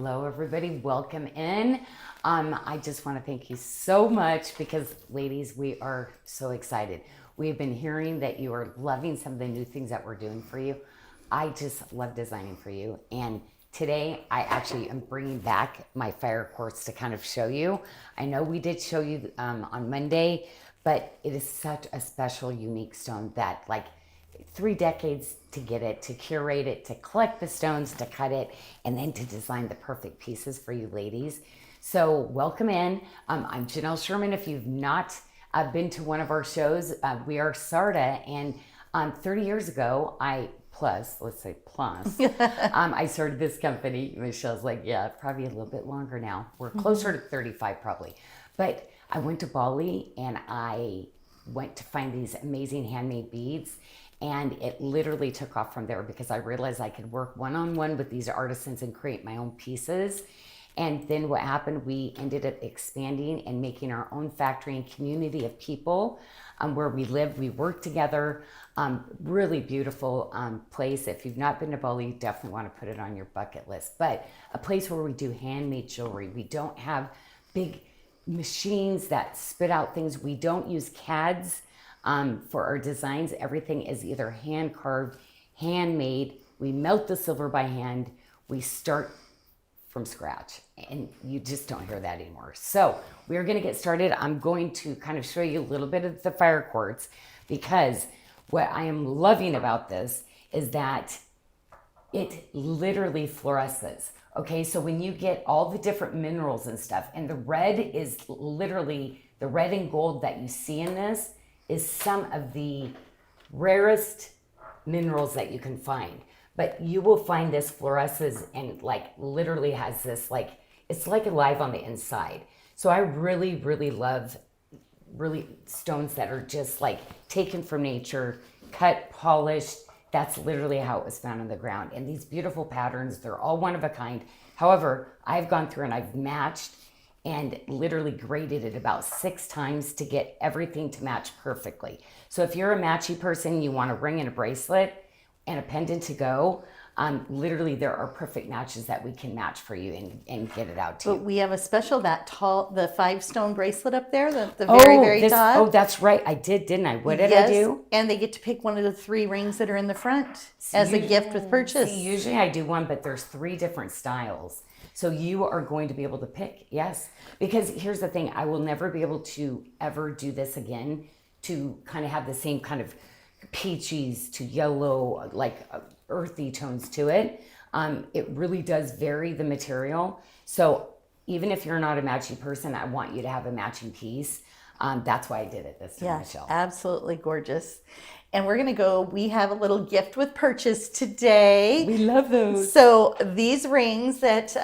Hello, everybody. Welcome in. I just want to thank you so much because, ladies, we are so excited. We've been hearing that you are loving some of the new things that we're doing for you. I just love designing for you. And today, I actually am bringing back my fire quartz to kind of show you. I know we did show you on Monday, but it is such a special, unique stone that, like, 3 decades to get it, to curate it, to collect the stones, to cut it, and then to design the perfect pieces for you ladies. So welcome in. I'm Janyl Sherman. If you've not been to one of our shows, we are SARDA, and 30 years ago, I started this company. Michelle's like, yeah, probably a little bit longer now. We're closer to 35 probably. But I went to Bali and I went to find these amazing handmade beads. And it literally took off from there because I realized I could work one-on-one with these artisans and create my own pieces. And then what happened, we ended up expanding and making our own factory and community of people where we live, we work together. Really beautiful place. If you've not been to Bali, you definitely want to put it on your bucket list. But a place where we do handmade jewelry. We don't have big machines that spit out things. We don't use CADs. For our designs, everything is either hand carved, handmade. We melt the silver by hand. We start from scratch, and you just don't hear that anymore. So we're going to get started. I'm going to kind of show you a little bit of the fire quartz because what I am loving about this is that it literally fluoresces. Okay, so when you get all the different minerals and stuff, and the red is literally the red and gold that you see in this is some of the rarest minerals that you can find. But you will find this fluoresces and like literally has this like, it's like alive on the inside. So I really, really love really stones that are just like taken from nature, cut, polished. That's literally how it was found on the ground. And these beautiful patterns, they're all one of a kind. However, I've gone through and I've matched and literally graded it about 6 times to get everything to match perfectly. So if you're a matchy person, you want a ring and a bracelet and a pendant to go, literally there are perfect matches that we can match for you and get it out to you. But we have a special, that tall, the 5-stone bracelet up there, the very top. Oh, that's right. I did, didn't I? What did I do? And they get to pick one of the 3 rings that are in the front as a gift with purchase. Usually I do one, but there's 3 different styles. So you are going to be able to pick, yes. Because here's the thing, I will never be able to ever do this again to kind of have the same kind of peaches to yellow, like earthy tones to it. It really does vary the material. So even if you're not a matchy person, I want you to have a matching piece. That's why I did it this time, Michelle. Absolutely gorgeous. And we're going to go, we have a little gift with purchase today. We love those. So these rings that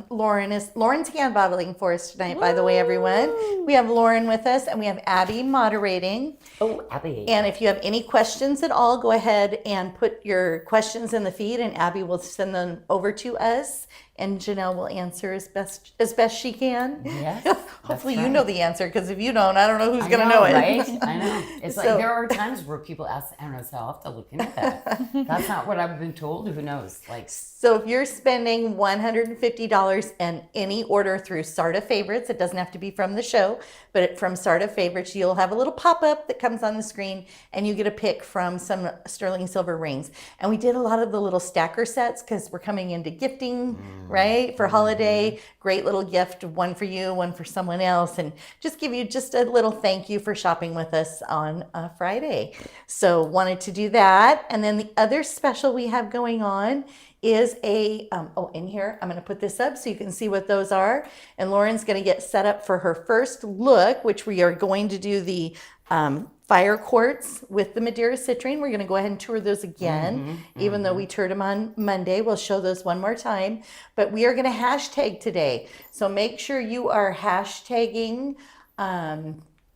Lauren's hand bottling for us tonight, by the way, everyone. We have Lauren with us and we have Abby moderating. Oh, Abby. And if you have any questions at all, go ahead and put your questions in the feed and Abby will send them over to us. And Janyl will answer as best she can. Yes. Hopefully you know the answer, because if you don't, I don't know who's going to know it. Right? I know. It's like there are times where people ask, I don't know, so I'll have to look into that. That's not what I've been told. Who knows? Like, so if you're spending $150 in any order through SARDA Favorites, it doesn't have to be from the show, but from SARDA Favorites, you'll have a little pop-up that comes on the screen and you get a pick from some sterling silver rings. And we did a lot of the little stacker sets because we're coming into gifting, right? For holiday, great little gift, one for you, one for someone else, and just give you just a little thank you for shopping with us on Friday. So wanted to do that. And then the other special we have going on is in here, I'm going to put this up so you can see what those are. And Lauren's going to get set up for her first look, which we are going to do the fire quartz with the Madeira citrine. We're going to go ahead and tour those again, even though we toured them on Monday. We'll show those one more time. But we are going to hashtag today. So make sure you are hashtagging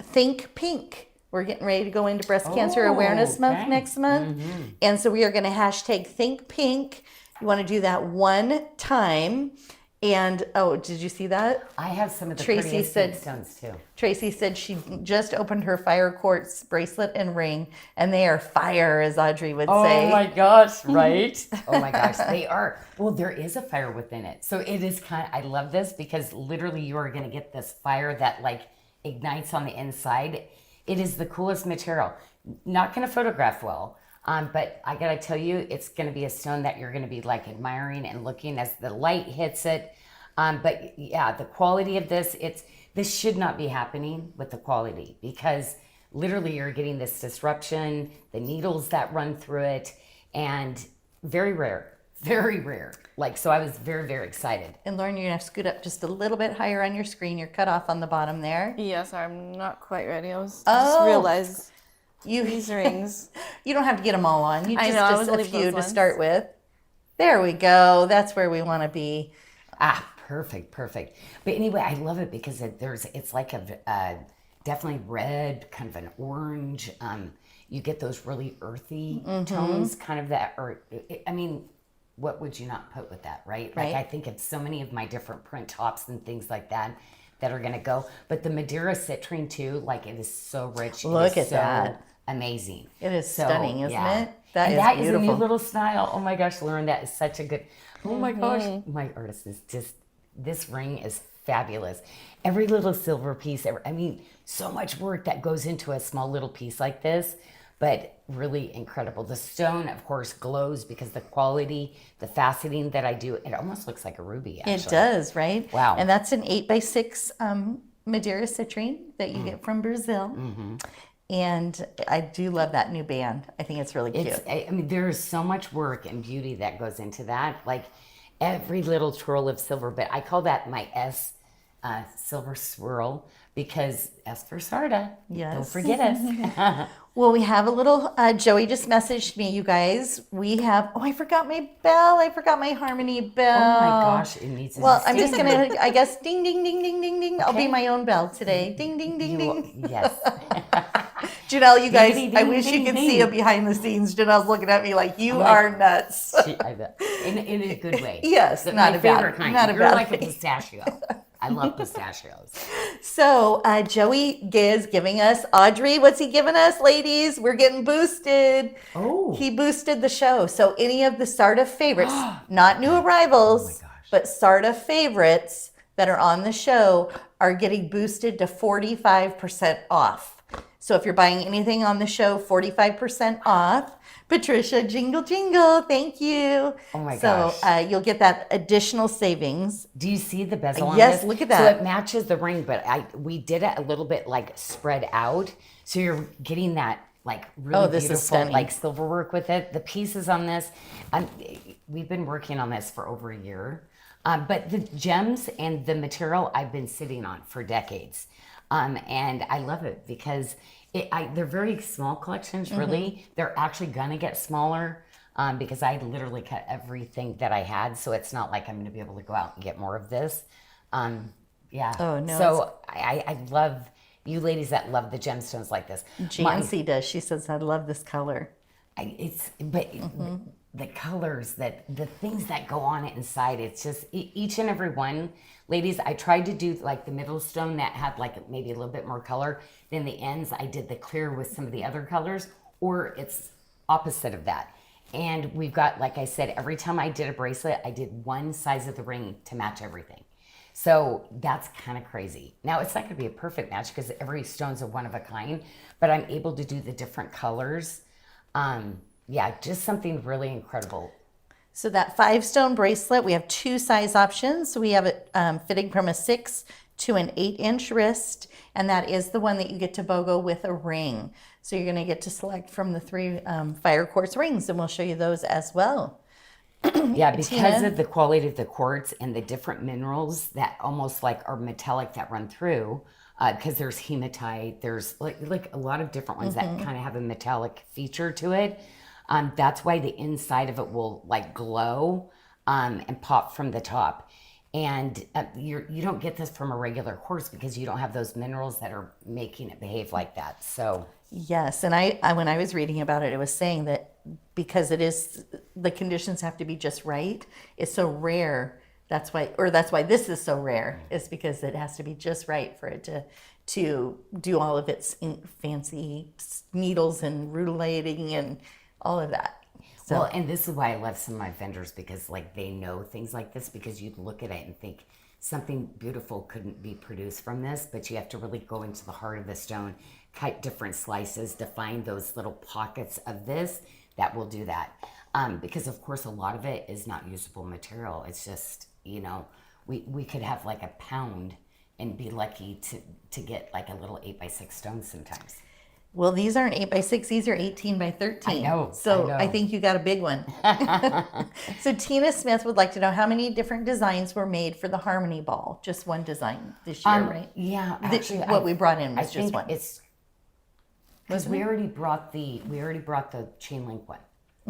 Think Pink. We're getting ready to go into Breast Cancer Awareness Month next month. And so we are going to hashtag Think Pink. You want to do that one time. And oh, did you see that? I have some of the Tracy prettiest said- stones too. Tracy said she just opened her fire quartz bracelet and ring, and they are fire, as Audrey would say. Oh my gosh, right? Oh my gosh, they are. Well, there is a fire within it. So it is I love this because literally you are going to get this fire that like ignites on the inside. It is the coolest material. Not going to photograph well, but I got to tell you, it's going to be a stone that you're going to be like admiring and looking as the light hits it. But yeah, the quality of this should not be happening with the quality because literally you're getting this disruption, the needles that run through it, and very rare. Like, so I was very, very excited. And Lauren, you're gonna have to scoot up just a little bit higher on your screen. You're cut off on the bottom there. Yes, I'm not quite ready. I just Oh. realized You these rings. you don't have to get them all on. You I just, know, I just was a leave few those to ones. start with. There we go. That's where we want to be. Perfect. But anyway, I love it because it's like a definitely red, kind of an orange. You get those really earthy tones, kind of that. Or I mean, what would you not put with that, right? Like Right. I think of so many of my different print tops and things like that are gonna go. But the Madeira citrine too, like it is so rich. Look it is at so that. amazing. It is So, stunning, isn't yeah. it? That And is that beautiful. is a new little style. Oh my gosh, Lauren, that is such a good. Oh my gosh, my artist is just. This ring is fabulous. Every little silver piece. I mean, so much work that goes into a small little piece like this, but really incredible. The stone, of course, glows because the quality, the faceting that I do, it almost looks like a ruby. Actually, It does, right? Wow. And that's an 8x6 Madeira citrine that you get from Brazil. And I do love that new band. I think it's really cute. I mean, there is so much work and beauty that goes into that. Like every little twirl of silver, but I call that my S silver swirl because S for SARDA. Yes. Don't forget us. Well, we have a little, Joey just messaged me, you guys. We have, I forgot my bell. I forgot my harmony bell. Oh my gosh, it needs to Well, I'm just going to, I guess, ding, ding, ding, ding, ding, ding. I'll be Okay. my own bell today. Ding, ding, ding, ding. Yes. Janelle, you guys, Ding, I ding, wish you ding, could ding. see it behind the scenes. Janelle's looking at me like, you like- are nuts. I bet. In a good way. Yes, But not my a bad- favorite kind. not a You're bad like a way. pistachio. I love pistachios. So Joey is giving us, Audrey, what's he giving us, ladies? We're getting boosted. Oh. He boosted the show. So any of the SARDA favorites, not new arrivals, gosh. but SARDA favorites that are on the show are getting boosted to 45% off. So if you're buying anything on the show, 45% off. Patricia, jingle, jingle. Thank you. Oh my So you'll get that additional savings. Do you see the bezel on Yes, this? look at So that. it matches the ring, but we did it a little bit like spread out. So you're getting that like really Oh, this is beautiful stunning. like silver work with it. The pieces on this, we've been working on this for over a year. But the gems and the material I've been sitting on for decades. And I love it because they're very small collections, really. They're actually going to get smaller because I literally cut everything that I had. So it's not like I'm going to be able to go out and get more of this. Yeah. Oh, no, So I love you ladies that love the gemstones like this. Jancy does. She says, I love this color. The colors the things that go on it inside, it's just each and every one. Ladies, I tried to do like the middle stone that had like maybe a little bit more color than the ends. I did the clear with some of the other colors, or it's opposite of that. And we've got, like I said, every time I did a bracelet, I did one size of the ring to match everything. So that's kind of crazy. Now, it's not going to be a perfect match because every stone's a one of a kind, but I'm able to do the different colors. Yeah, just something really incredible. So that 5-stone bracelet, we have 2 size options. So we have it fitting from a 6 to an 8-inch wrist, and that is the one that you get to BOGO with a ring. So you're going to get to select from the 3 fire quartz rings, and we'll show you those as well. Yeah, because Tina? of the quality of the quartz and the different minerals that almost like are metallic that run through, because there's hematite, there's like a lot of different ones that kind of have a metallic feature to it. That's why the inside of it will like glow and pop from the top. And you don't get this from a regular quartz because you don't have those minerals that are making it behave like that. So Yes, and I when I was reading about it, it was saying that because it is, the conditions have to be just right, it's so rare That's why this is so rare, is because it has to be just right for it to do all of its fancy needles and rutilating and all of that. So, Well, and this is why I love some of my vendors, because like they know things like this, because you look at it and think something beautiful couldn't be produced from this, but you have to really go into the heart of the stone, cut different slices to find those little pockets of this that will do that. Because of course a lot of it is not usable material. It's just, we could have like a pound and be lucky to get like a little 8x6 stone sometimes. well, these aren't 8x6, these are 18 by 13. I know. So I think you got a big one. So Tina Smith would like to know how many different designs were made for the Harmony Ball. Just one design this year, right? Yeah, actually, What we brought in I was just think one. it's because we already brought the chain link one.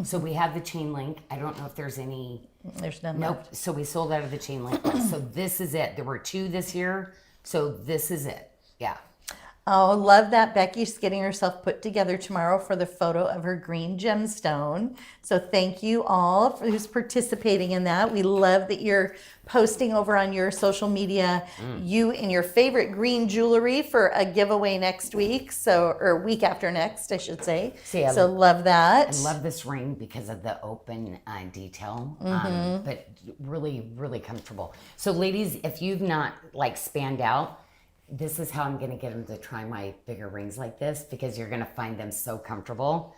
So we have the chain link. I don't know if there's any. There's none Nope. left. So we sold out of the chain link one. So this is it. There were 2 this year. So this is it. Yeah. Oh, love that. Becky's getting herself put together tomorrow for the photo of her green gemstone. So thank you all for who's participating in that. We love that you're posting over on your social media you and your favorite green jewelry for a giveaway next week. Or week after next, I should say. See, I so love that. I love this ring because of the open detail, but really, really comfortable. So ladies, if you've not like spanned out, this is how I'm going to get them to try my bigger rings like this, because you're going to find them so comfortable.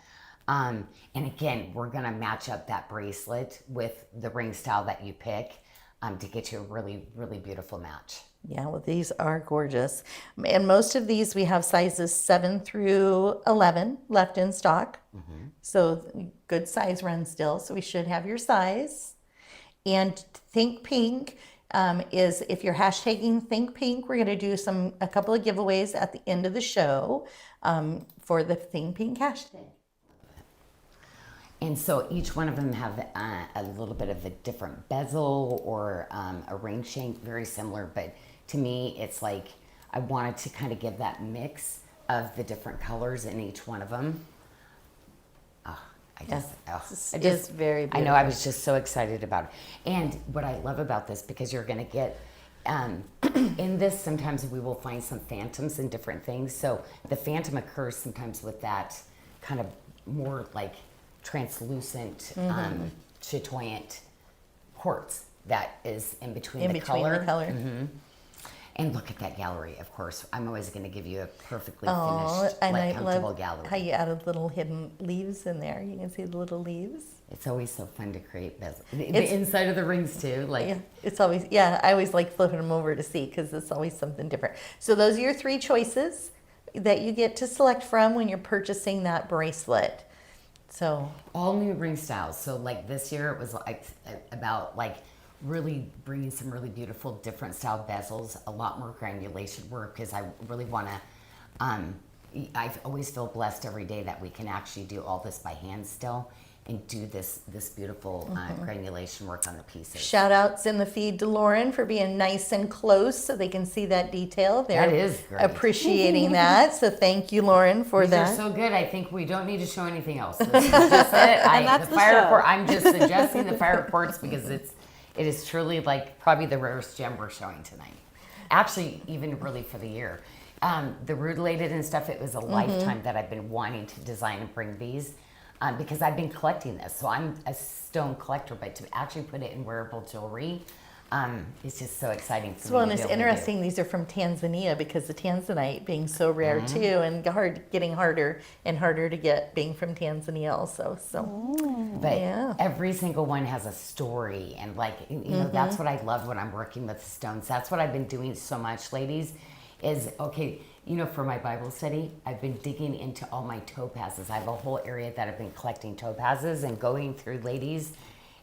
And again, we're going to match up that bracelet with the ring style that you pick to get you a really, really beautiful match. Yeah, well, these are gorgeous. And most of these, we have sizes 7 through 11 left in stock. So good size run still. So we should have your size. And Think Pink is, if you're hashtagging Think Pink, we're going to do a couple of giveaways at the end of the show for the Think Pink hashtag. And so each one of them have a little bit of a different bezel or a ring shank, very similar. But to me, it's like I wanted to kind of give that mix of the different colors in each one of them. It is very beautiful. I know, I was just so excited about it. And what I love about this, because you're going to get, in this, sometimes we will find some phantoms and different things. So the phantom occurs sometimes with that kind of more like translucent, chatoyant quartz that is in between the color. And look at that gallery, of course. I'm always going to give you a perfectly finished, and I comfortable love gallery. how you added little hidden leaves in there. You can see the little leaves. It's always so fun to create bezel. The inside of the rings too. Like Yeah, it's always, I always like flipping them over to see, because it's always something different. So those are your 3 choices that you get to select from when you're purchasing that bracelet. So all new ring styles. So like this year it was like about like really bringing some really beautiful different style bezels, a lot more granulation work, because I really want to, I always feel blessed every day that we can actually do all this by hand still and do this beautiful granulation work on the pieces. shout outs in the feed to Lauren for being nice and close so they can see that detail. They're That is great. appreciating that. So thank you, Lauren, for These are that. so good. I think we don't need to show anything else. This is just it. that's the show. I'm just suggesting the fire quartz because it is truly like probably the rarest gem we're showing tonight. Actually, even really for the year. The rutilated and stuff, it was a lifetime that I've been wanting to design and bring these because I've been collecting this. So I'm a stone collector, but to actually put it in wearable jewelry, it's just so exciting for me. Well, and to it's be able to do. interesting, these are from Tanzania, because the tanzanite being so rare too, and getting harder and harder to get, being from Tanzania also. So But yeah. every single one has a story, and like you know, that's what I love when I'm working with stones. That's what I've been doing so much, ladies. Is okay, you know, for my Bible study, I've been digging into all my topazes. I have a whole area that I've been collecting topazes and going through, ladies.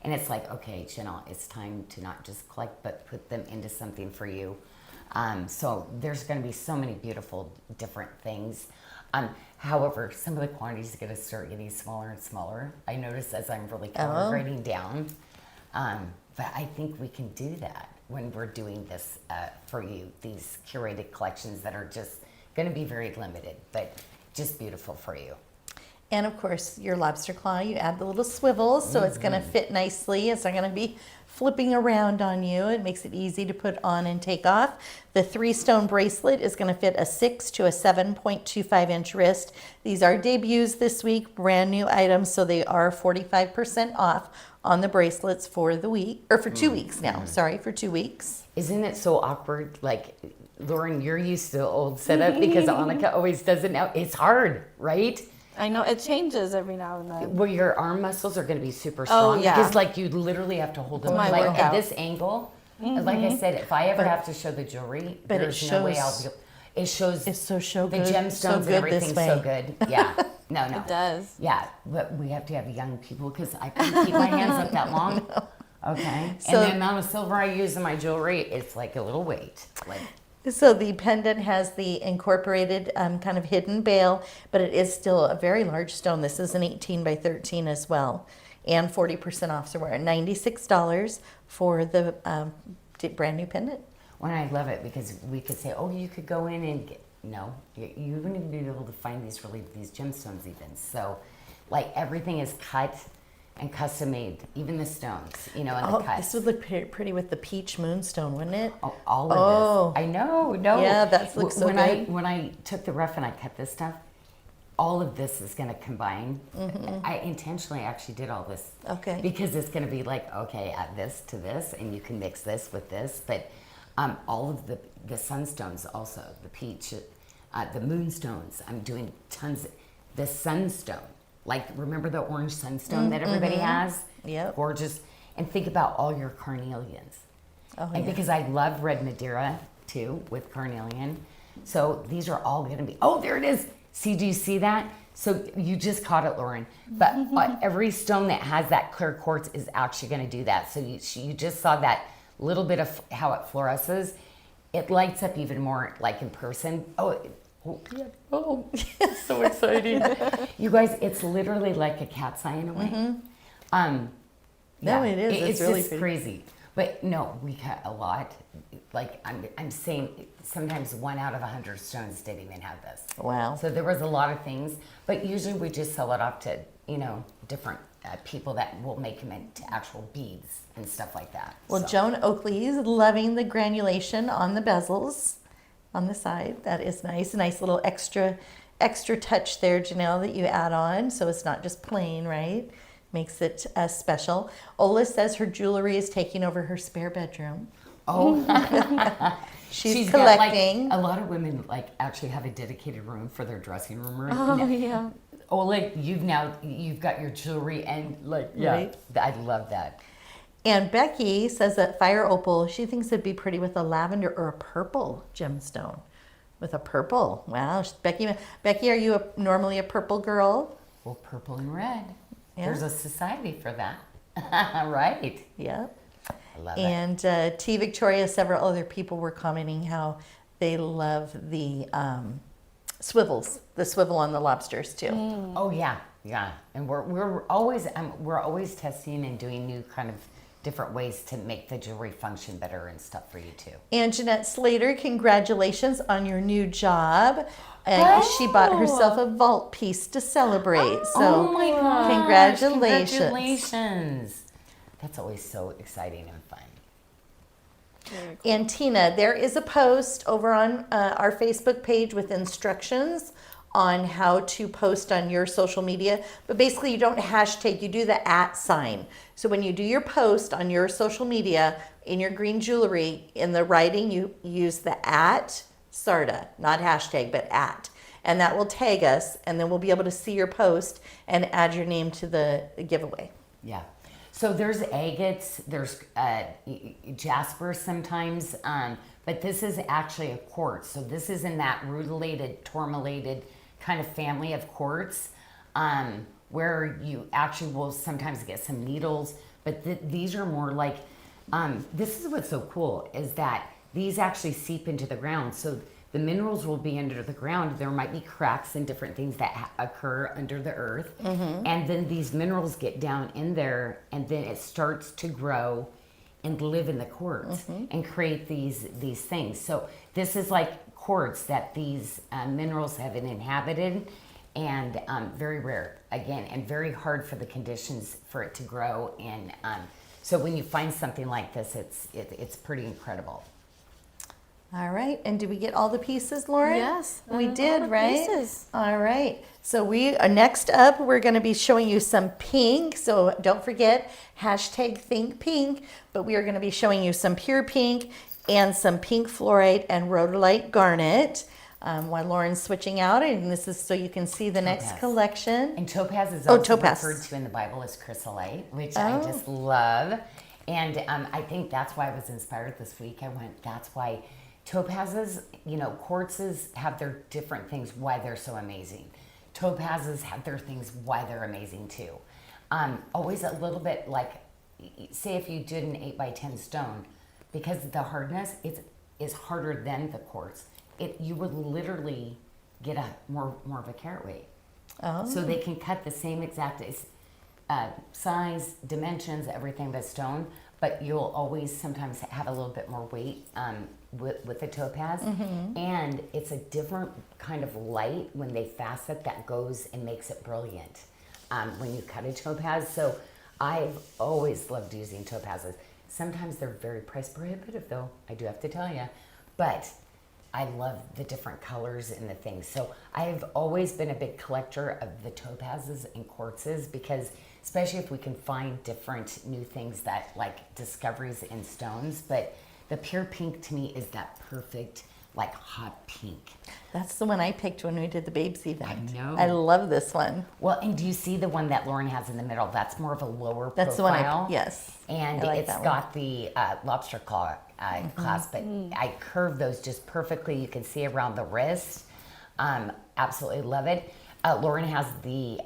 And it's like, okay, Janyl, it's time to not just collect, but put them into something for you. So there's going to be so many beautiful different things. However, some of the quantities are going to start getting smaller and smaller. I notice as I'm really grading down. But I think we can do that when we're doing this for you, these curated collections that are just going to be very limited, but just beautiful for you. And of course, your lobster claw, you add the little swivels, so it's going to fit nicely. It's not going to be flipping around on you. It makes it easy to put on and take off. The 3-stone bracelet is going to fit a 6 to a 7.25 inch wrist. These are debuts this week, brand new items, so they are 45% off on the bracelets for the week, or for 2 weeks now. Sorry, for 2 weeks. Isn't it so awkward? Like, Lauren, you're used to the old setup because Annika always does it now. It's hard, right? I know it changes every now and then. Well, your arm muscles are going to be super strong yeah. because, like, you literally have to hold them my like at workout. this angle. Like I said, if I ever have to show the jewelry, but it there's no way I'll shows- be. It shows It's so the good. gemstones so and good everything's this so way. good. Yeah, no, It does. yeah, but we have to have young people because I can't keep my hands up that long. Okay, So- and the amount of silver I use in my jewelry, it's like a little weight. Like, So the pendant has the incorporated kind of hidden bail, but it is still a very large stone. This is an 18 by 13 as well, and 40% off. So we're at $96 for the brand new pendant. when I love it because we could say, oh, you could go in and get, no, you wouldn't even be able to find these gemstones even. So, like, everything is cut and custom made, even the stones, and the Oh, cuts. this would look pretty with the peach moonstone, wouldn't it? Oh, all of Oh. this. I know, no. Yeah, that looks so when good. when I took the rough and I cut this stuff, all of this is going to combine. I intentionally actually did all this. Okay. Because it's going to be like, okay, add this to this, and you can mix this with this. But all of the sunstones also, the peach, the moonstones, I'm doing tons. The sunstone, like, remember the orange sunstone that everybody has? Yep. Gorgeous. And think about all your carnelians. Oh, And yeah. because I love red Madeira too with carnelian. So these are all going to be, oh, there it is. See, do you see that? So you just caught it, Lauren. But every stone that has that clear quartz is actually going to do that. So you just saw that little bit of how it fluoresces. It lights up even more like in person. Oh, it's so exciting. You guys, it's literally like a cat's eye in a way. No, it is. It's It's really just pretty. crazy. But no, we cut a lot. Like I'm saying, sometimes 1 out of 100 stones didn't even have this. Wow. So there was a lot of things, but usually we just sell it off to different people that will make them into actual beads and stuff like that. Well, So, Joan Oakley is loving the granulation on the bezels on the side. That is nice. A nice little extra touch there, Janyl, that you add on. So it's not just plain, right? Makes it special. Ola says her jewelry is taking over her spare bedroom. oh, She's got, like, collecting. a lot of women actually have a dedicated room for their dressing room. Right? Oh, yeah. Oh, like you've got your jewelry and Right. I love that. And Becky says that fire opal, she thinks it'd be pretty with a lavender or a purple gemstone. With a purple. Wow. Becky, are you normally a purple girl? Well, purple and red. Yeah. There's a society for that, right? Yep. I love it. And T. Victoria, several other people were commenting how they love the swivels, the swivel on the lobsters too. Oh yeah, and we're always testing and doing new kind of different ways to make the jewelry function better and stuff for you too. And Jeanette Slater, congratulations on your new job. She bought herself a vault piece to celebrate. So oh my gosh! congratulations. Congratulations! That's always so exciting and fun. And Tina, there is a post over on our Facebook page with instructions on how to post on your social media. But basically, you don't hashtag, you do the @ sign. So when you do your post on your social media in your green jewelry, in the writing, you use the @SARDA, not hashtag, but @. And that will tag us, and then we'll be able to see your post and add your name to the giveaway. Yeah. So there's agates, there's jasper sometimes, but this is actually a quartz. So this is in that rutilated, tourmalated kind of family of quartz, where you actually will sometimes get some needles, but these are more like, this is what's so cool, is that these actually seep into the ground. So the minerals will be under the ground. There might be cracks and different things that occur under the earth. And then these minerals get down in there, and then it starts to grow and live in the quartz and create these things. So this is like quartz that these minerals have inhabited, and very rare again, and very hard for the conditions for it to grow. And so when you find something like this, it's pretty incredible. All right, and did we get all the pieces, Lauren? Yes, We all did, the right? pieces. All right, so we are next up, we're gonna be showing you some pink. So don't forget, hashtag think pink, but we are gonna be showing you some pure pink and some pink fluorite and rhodolite garnet. While Lauren's switching out, and this is so you can see the next Topaz. collection. And topaz is also Topaz. referred to in the Bible as chrysolite, which I just love. And I think that's why I was inspired this week. I went, that's why topazes, quartzes have their different things, why they're so amazing. Topazes have their things, why they're amazing too. Always a little bit like, say if you did an 8x10 stone, because the hardness is harder than the quartz. You would literally get more of a carat weight. Oh. So they can cut the same exact size, dimensions, everything but stone, but you'll always sometimes have a little bit more weight with the topaz. And it's a different kind of light when they facet that goes and makes it brilliant when you cut a topaz. So I've always loved using topazes. Sometimes they're very price prohibitive though, I do have to tell you, but I love the different colors and the things. So I've always been a big collector of the topazes and quartzes, because especially if we can find different new things that like discoveries in stones. But the pure pink to me is that perfect, like hot pink. That's the one I picked when we did the Babes event. I know. I love this one. Well, and do you see the one that Lauren has in the middle? That's more of a lower That's profile. the one yes. And I like it's that one. got the lobster claw clasp, but I curve those just perfectly. You can see around the wrist. Absolutely love it. Lauren has the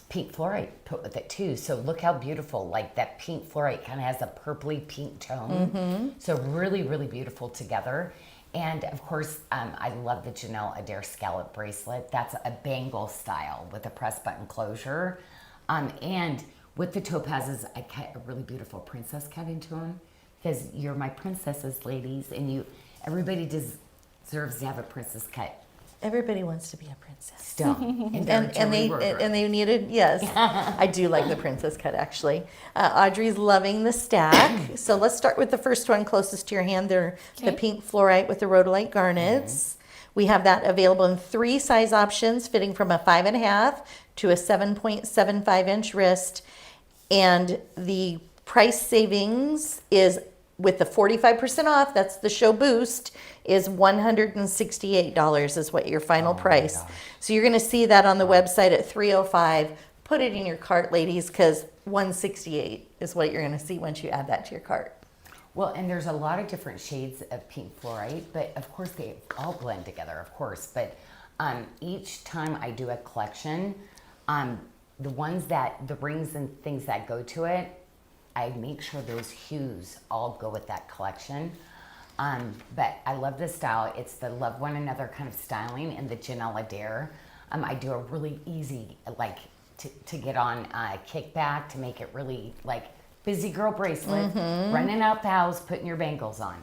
pink fluorite put with it too. So look how beautiful, like that pink fluorite kind of has a purpley pink tone. So really, really beautiful together. And of course, I love the Janyl Adair scallop bracelet. That's a bangle style with a press button closure. And with the topazes, I cut a really beautiful princess cut into them, because you're my princesses, ladies, and everybody deserves to have a princess cut Everybody wants to be a princess. stone. And they needed, yes. I do like the princess cut, actually. Audrey's loving the stack. So let's start with the first one closest to your hand. They're the pink fluorite with the rhodolite garnets. We have that available in 3 size options, fitting from a 5.5 to a 7.75 inch wrist. And the price savings is, with the 45% off, that's the show boost, is $168 is what your final price. So you're going to see that on the website at $305. Put it in your cart, ladies, because $168 is what you're going to see once you add that to your cart. Well, and there's a lot of different shades of pink fluorite, but of course they all blend together, of course. But each time I do a collection, the ones that, the rings and things that go to it, I make sure those hues all go with that collection. But I love this style. It's the love one another kind of styling in the Janyl Adair. I do a really easy, like, to get on kickback, to make it really like busy girl bracelet, running out the house, putting your bangles on.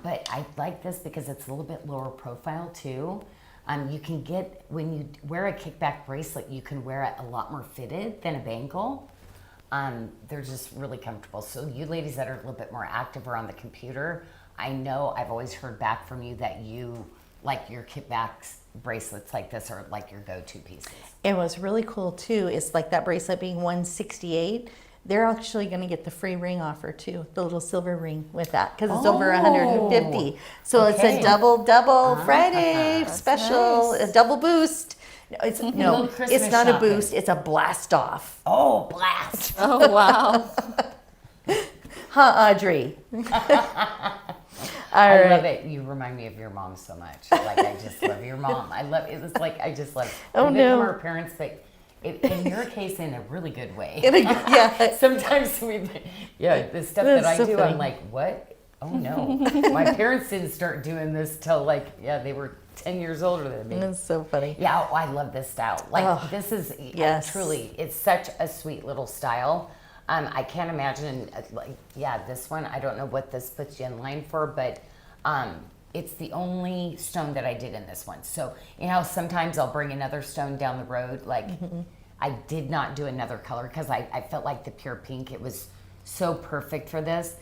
But I like this because it's a little bit lower profile too. You can get, when you wear a kickback bracelet, you can wear it a lot more fitted than a bangle. They're just really comfortable. So you ladies that are a little bit more active or on the computer, I know I've always heard back from you that you like your kickback bracelets like this are like your go-to pieces. And what's really cool too is, like, that bracelet being $168, they're actually going to get the free ring offer too, the little silver ring with that, because it's over $150. So it's a double Friday special, nice. a double boost. It's Little Christmas it's not a shopping. boost, it's a blast off. Oh, blast! Oh, wow. Huh, Audrey? I love it. You remind me of your mom so much. Like, I just love your mom. I love it. It's like, I just love. Oh, we no. become our parents, but in your case, in a really good way. Yeah. Sometimes the stuff That's that I so do, funny. I'm like, what? Oh no. My parents didn't start doing this till they were 10 years older than me. It's so funny. Yeah, I love this style. Like, this is yes. truly, it's such a sweet little style. I can't imagine, this one, I don't know what this puts you in line for, but it's the only stone that I did in this one. So, you know, sometimes I'll bring another stone down the road. Like, I did not do another color because I felt like the pure pink, it was so perfect for this.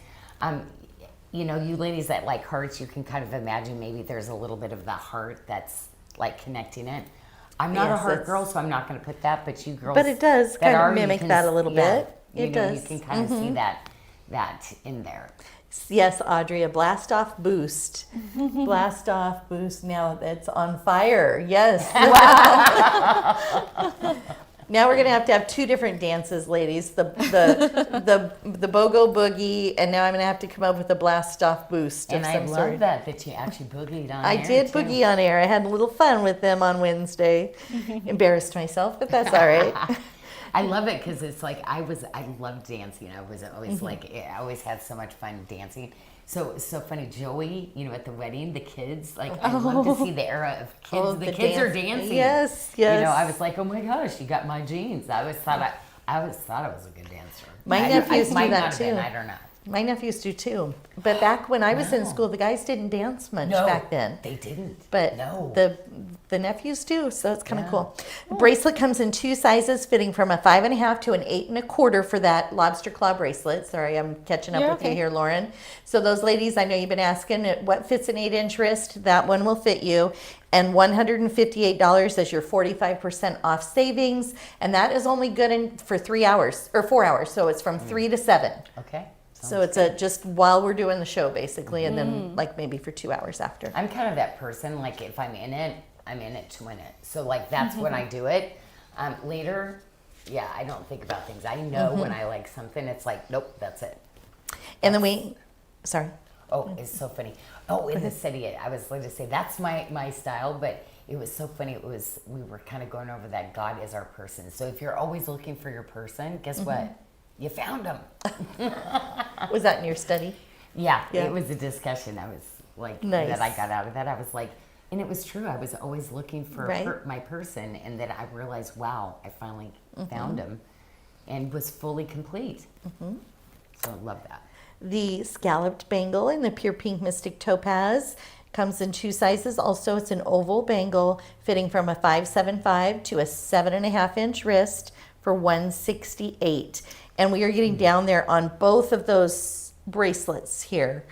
You know, you ladies that like hearts, you can kind of imagine maybe there's a little bit of the heart that's like connecting it. I'm not a heart girl, so I'm not going to put that, but you girls. But it does that kind of are, mimic can, that a little yeah, bit. You It know, does. you can kind of see that in there. Yes, Audrey, a blast off boost. Blast off boost. Now it's on fire. Yes. Wow. Now we're gonna have 2 different dances, ladies. The BOGO boogie, and now I'm gonna have to come up with a blast off boost. And of I some love sort. that you actually boogied on I air, did too. boogie on air. I had a little fun with them on Wednesday. Embarrassed myself, but that's all right. I love it because it's like I loved dancing. I was always like, I always had so much fun dancing. So it's so funny, Joey, you know, at the wedding, the kids, like, I love to see the era of kids. Oh, the the kids are dance. dancing. Yes, You yes. know, I was like, oh my gosh, you got my jeans. I always thought I was a good dancer. My nephews do might that not have too. been, I don't know. My nephews do too. But back when I was in school, the guys didn't dance much No, back then. they didn't. But no. the nephews do, so it's kind of Yeah. cool. The bracelet comes in 2 sizes, fitting from a 5.5 to an 8.25 for that lobster claw bracelet. Sorry, I'm catching up You're with you okay. here, Lauren. So those ladies, I know you've been asking what fits an 8-inch wrist. That one will fit you. And $158 as your 45% off savings. And that is only good for 3 hours or 4 hours. So it's from 3 to 7. Okay. So it's just while we're doing the show, basically, and then like maybe for 2 hours after. I'm kind of that person, like if I'm in it to win it. So like that's when I do it. Later, yeah, I don't think about things. I know when I like something, it's like, nope, that's it. And then sorry. Oh, it's so funny. Oh, in the city, I was going to say that's my style, but it was so funny. We were kind of going over that God is our person. So if you're always looking for your person, guess what? You found them. Was that in your study? Yeah, Yeah. it was a discussion. I was like, Nice. that I got out of that. I was like, and it was true. I was always looking for Right. my person, and then I realized, wow, I finally found him, and was fully complete. So I love that. The scalloped bangle in the pure pink mystic topaz comes in 2 sizes. Also, it's an oval bangle fitting from a 5.75 to a 7.5-inch wrist for $168. And we are getting down there on both of those bracelets here.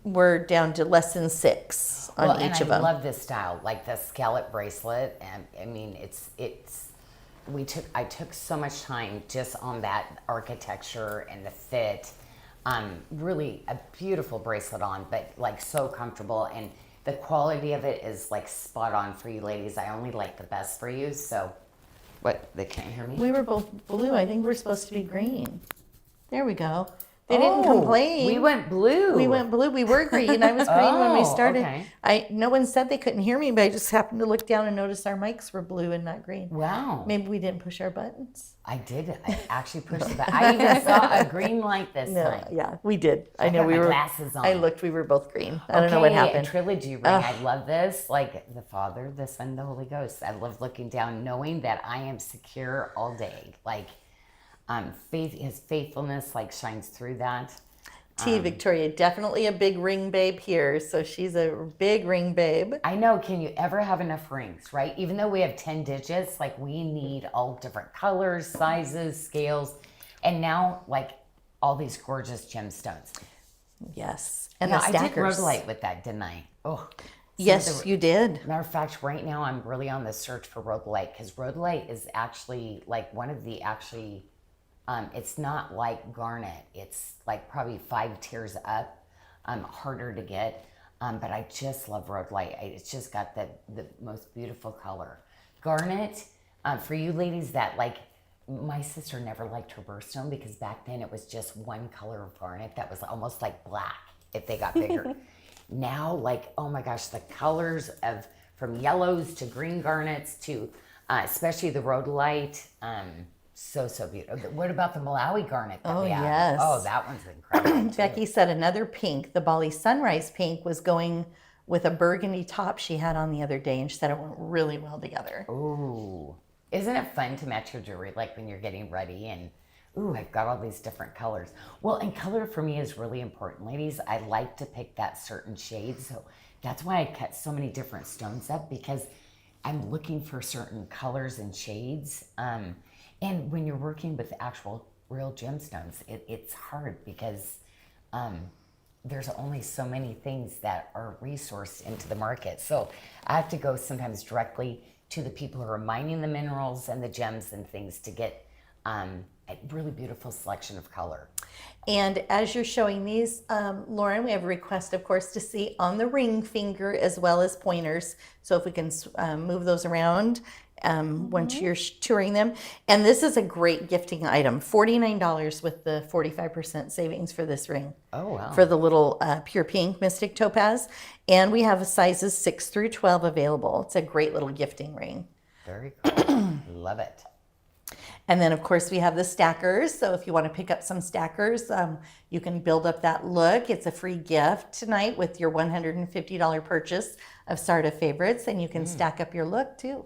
We're down to less than 6 on each of them. I love this style, like the scallop bracelet. And I mean, I took so much time just on that architecture and the fit. Really a beautiful bracelet on, but like so comfortable, and the quality of it is like spot on for you ladies. I only like the best for you. So, what? They can't hear me? We were both blue. I think we're supposed to be green. There we go. They didn't complain. We went blue. We went blue. We were green. I was green when we Oh, started. okay. No one said they couldn't hear me, but I just happened to look down and notice our mics were blue and not green. Wow. Maybe we didn't push our buttons. I did. I actually pushed the button. I even saw a green light this time. Yeah, we did. I I know got we my were. glasses on. I looked. We were both green. I don't know what A happened. trilogy ring. I love this. Like the Father, the Son, the Holy Ghost. I love looking down, knowing that I am secure all day. Like, his faithfulness like shines through that. Victoria, definitely a big ring babe here. So she's a big ring babe. I know. Can you ever have enough rings, right? Even though we have 10 digits, like we need all different colors, sizes, scales, and now like all these gorgeous gemstones. Yes, and Now, the I did stackers. rhodolite with that, didn't I? Oh, Yes, you did. Matter of fact, right now I'm really on the search for rhodolite, because rhodolite is actually like one of the it's not like garnet. It's like probably 5 tiers up, harder to get. But I just love rhodolite. It's just got the most beautiful color. Garnet, for you ladies that like, my sister never liked her birthstone because back then it was just one color of garnet that was almost like black if they got bigger. Now, like, oh my gosh, the colors of from yellows to green garnets to especially the rhodolite. So beautiful. What about the Malawi garnet that we have? Yes. Oh, that one's incredible. too. Becky said another pink, the Bali Sunrise pink, was going with a burgundy top she had on the other day, and she said it went really well together. Ooh. Isn't it fun to match your jewelry like when you're getting ready and ooh, I've got all these different colors. Well, and color for me is really important, ladies. I like to pick that certain shade. So that's why I cut so many different stones up, because I'm looking for certain colors and shades. And when you're working with actual real gemstones, it's hard because there's only so many things that are resourced into the market. So I have to go sometimes directly to the people who are mining the minerals and the gems and things to get a really beautiful selection of color. And as you're showing these, Lauren, we have a request, of course, to see on the ring finger as well as pointers. So if we can move those around once you're touring them. And this is a great gifting item. $49 with the 45% savings for this ring. Oh, wow. For the little pure pink Mystic Topaz. And we have sizes 6 through 12 available. It's a great little gifting ring. Very cool. Love it. And then, of course, we have the stackers. So if you want to pick up some stackers, you can build up that look. It's a free gift tonight with your $150 purchase of SARDA favorites. And you can stack up your look, too.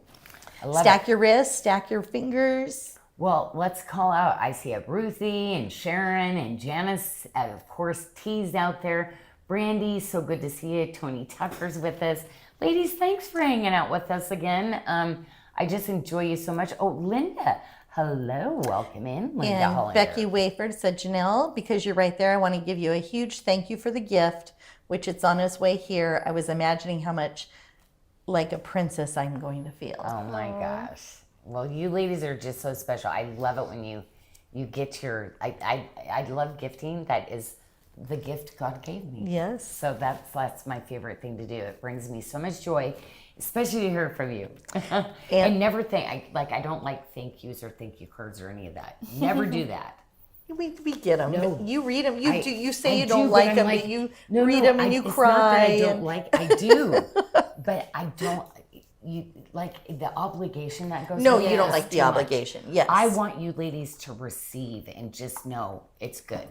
I love Stack it. your wrists, stack your fingers. Well, let's call out. I see a Ruthie and Sharon and Janice, and of course, T's out there. Brandy, so good to see you. Tony Tucker's with us. Ladies, thanks for hanging out with us again. I just enjoy you so much. Oh, Linda. Hello, welcome in, Linda And Hollander. Becky Wayford said, Janyl, because you're right there, I want to give you a huge thank you for the gift, which it's on its way here. I was imagining how much like a princess I'm going to feel. Oh my gosh. Well, you ladies are just so special. I love it when you get your, I love gifting. That is the gift God gave me. Yes. So that's my favorite thing to do. It brings me so much joy, especially to hear from you. And never I don't like thank yous or thank you cards or any of that. Never do that. We get them. No. You read them. You do. You say I you don't do, like but them, I'm but you read them and you it's cry. Not that I don't and- like. I do, but I don't. You like the obligation that goes. No, with it you don't is like the too much. obligation. Yes. I want you ladies to receive and just know it's good.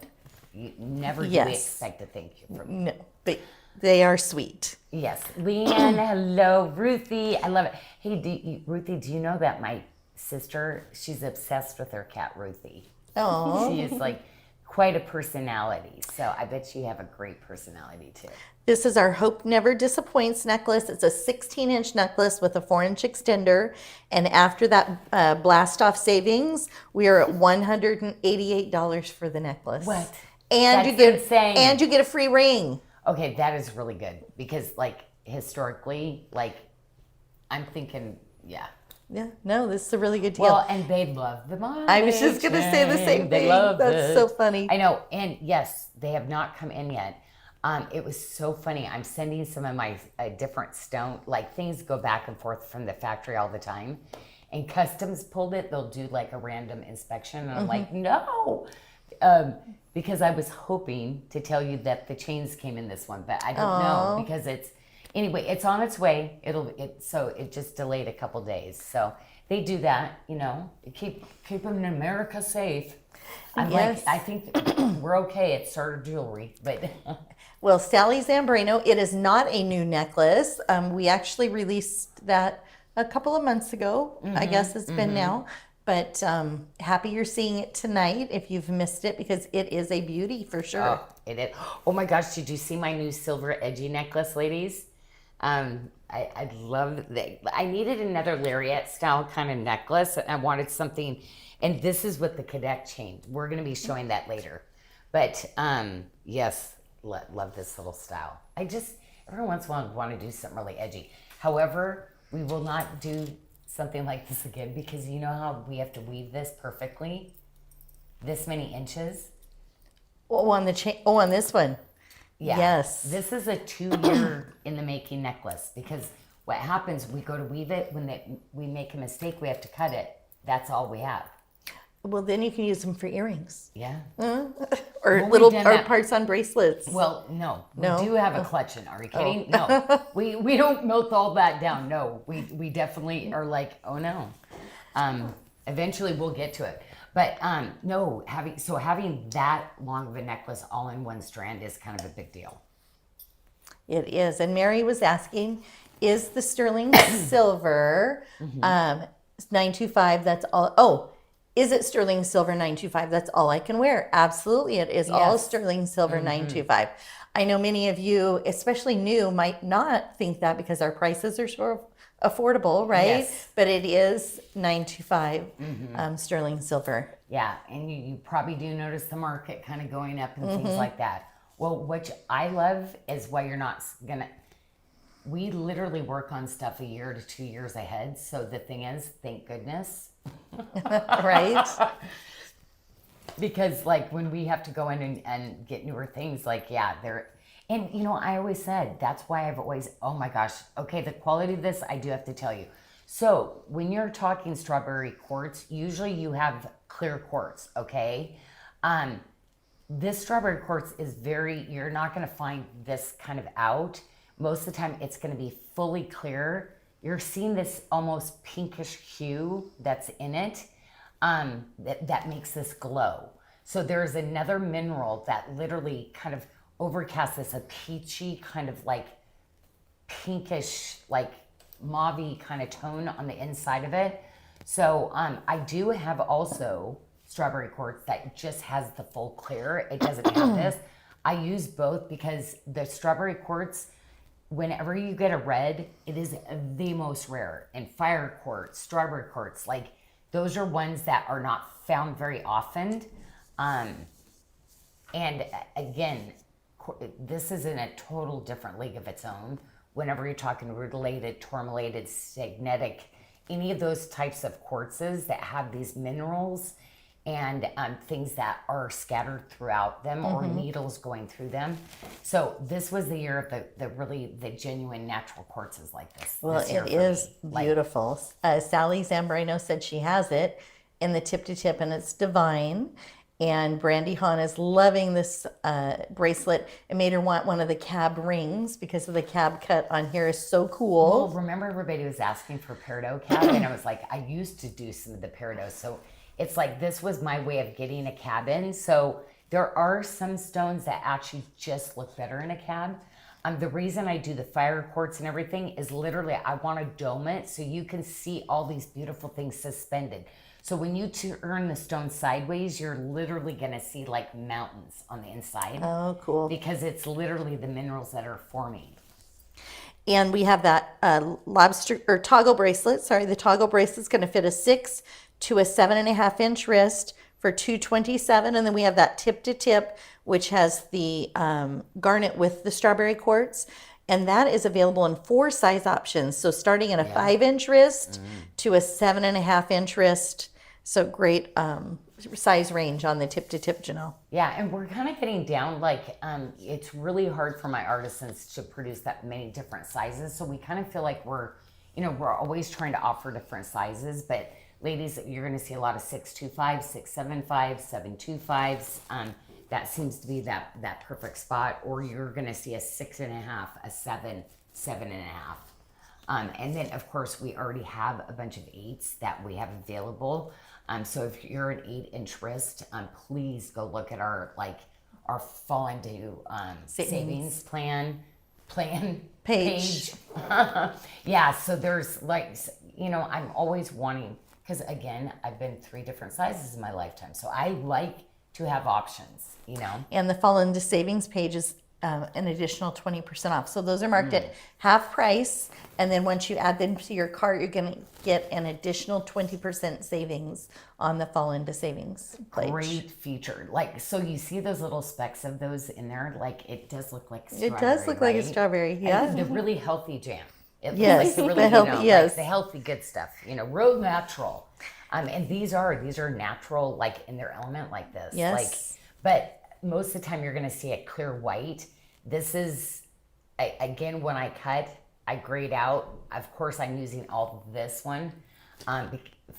You never do Yes. expect a thank you from me. No, but they are sweet. Yes, Leanne, hello, Ruthie. I love it. Hey, Ruthie, do you know that my sister? She's obsessed with her cat, Ruthie. Oh. She is like quite a personality. So I bet you have a great personality too. This is our Hope Never Disappoints necklace. It's a 16-inch necklace with a 4-inch extender. And after that blast off savings, we are at $188 for the necklace. What? And That's you get insane. And you get a free ring. Okay, that is really good because like historically, like I'm thinking, yeah. Yeah, no, this is a really good deal. Well, and they love the money. I was just going to say the same They thing. love That's it. so funny. I know. And yes, they have not come in yet. It was so funny. I'm sending some of my different stone, like things go back and forth from the factory all the time. And customs pulled it. They'll do like a random inspection. And I'm like, no. Because I was hoping to tell you that the chains came in this one, but I don't know because anyway, it's on its way. So it just delayed a couple days. So they do that, keep them in America safe. I'm Yes. I think we're okay. It's SARDA jewelry, but Well, Sally Zambrano, it is not a new necklace. We actually released that a couple of months ago. I guess it's been now. But happy you're seeing it tonight if you've missed it because it is a beauty for sure. oh, it is. Oh my gosh, did you see my new silver edgy necklace, ladies? I love that. I needed another lariat style kind of necklace. I wanted something, and this is with the cadet chain. We're going to be showing that later. But yes, love this little style. I just, every once in a while, want to do something really edgy. However, we will not do something like this again because you know how we have to weave this perfectly? This many inches? Oh, on the chain. Oh, on this one. Yeah. Yes. This is a 2-year in the making necklace because what happens, we go to weave it, when we make a mistake, we have to cut it. That's all we have. Well, then you can use them for earrings Yeah. or Well, little we've done that. parts on bracelets. Well, no. No? We do have a clutching. Are you kidding? No. We don't melt all that down. No. We definitely are like, oh no. Eventually we'll get to it. But no, having that long of a necklace all in one strand is kind of a big deal. It is. And Mary was asking, is the sterling silver 925? That's all. Oh, Is it sterling silver 925? That's all I can wear. Absolutely, it is all Yes. sterling silver 925. I know many of you, especially new, might not think that because our prices are sort of affordable, right? Yes. But it is 925 sterling silver. Yeah, and you probably do notice the market kind of going up and things like that. Well, what I love is why you're not gonna. We literally work on stuff a year to 2 years ahead. So the thing is, thank goodness. Right? Because like when we have to go in and get newer things, like, yeah, they're, and you know, I always said, that's why I've always, oh my gosh, okay, the quality of this, I do have to tell you. So when you're talking strawberry quartz, usually you have clear quartz, okay? This strawberry quartz is you're not gonna find this kind of out. Most of the time it's gonna be fully clear. You're seeing this almost pinkish hue that's in it. That makes this glow. So there's another mineral that literally kind of overcasts this a peachy kind of like pinkish, like mauve kind of tone on the inside of it. So I do have also strawberry quartz that just has the full clear. It doesn't have this. I use both because the strawberry quartz, whenever you get a red, it is the most rare. And fire quartz, strawberry quartz, like those are ones that are not found very often. And again, this is in a total different league of its own. Whenever you're talking rutilated, tourmalated, stagnetic, any of those types of quartzes that have these minerals and things that are scattered throughout them or needles going through them. So this was the year of the genuine natural quartzes like this. Well, this year it for is me. beautiful. Sally Zambrano said she has it in the tip to tip and it's divine. And Brandy Hahn is loving this bracelet. It made her want one of the cab rings because of the cab cut on here is so cool. Well, remember everybody was asking for peridot cab, and I was like, I used to do some of the peridots. So it's like this was my way of getting a cab in. So there are some stones that actually just look better in a cab. The reason I do the fire quartz and everything is literally I want to dome it so you can see all these beautiful things suspended. So when you turn the stone sideways, you're literally going to see like mountains on the inside. Oh, cool. Because it's literally the minerals that are forming. And we have that lobster or toggle bracelet. Sorry, the toggle bracelet's going to fit a 6 to a 7.5 inch wrist for $227. And then we have that tip to tip, which has the garnet with the strawberry quartz. And that is available in 4 size options. So starting at a 5 inch wrist to a 7.5 inch wrist. So great size range on the tip to tip, Janyl. Yeah, and we're kind of getting down, like, it's really hard for my artisans to produce that many different sizes. So we kind of feel like we're always trying to offer different sizes. But ladies, you're going to see a lot of 625, 675, 725s. That seems to be that perfect spot. Or you're going to see a 6.5, a 7, 7.5. And then, of course, we already have a bunch of 8s that we have available. So if you're an 8 inch wrist, please go look at our fall into savings plan page. Yeah, so there's I'm always wanting, because again, I've been 3 different sizes in my lifetime. So I like to have options, And the fall into savings page is an additional 20% off. So those are marked at half price. And then once you add them to your cart, you're going to get an additional 20% savings on the fall into savings page. Great feature. So you see those little specks of those in there? It does look like strawberry. It does look like a strawberry, yeah. And the really healthy jam. It Yes, looks like the healthy, yes. the healthy good stuff, real natural. And these are natural, in their element like this. Yes. But most of the time you're going to see a clear white. This is, again, when I cut, I grade out. Of course, I'm using all of this one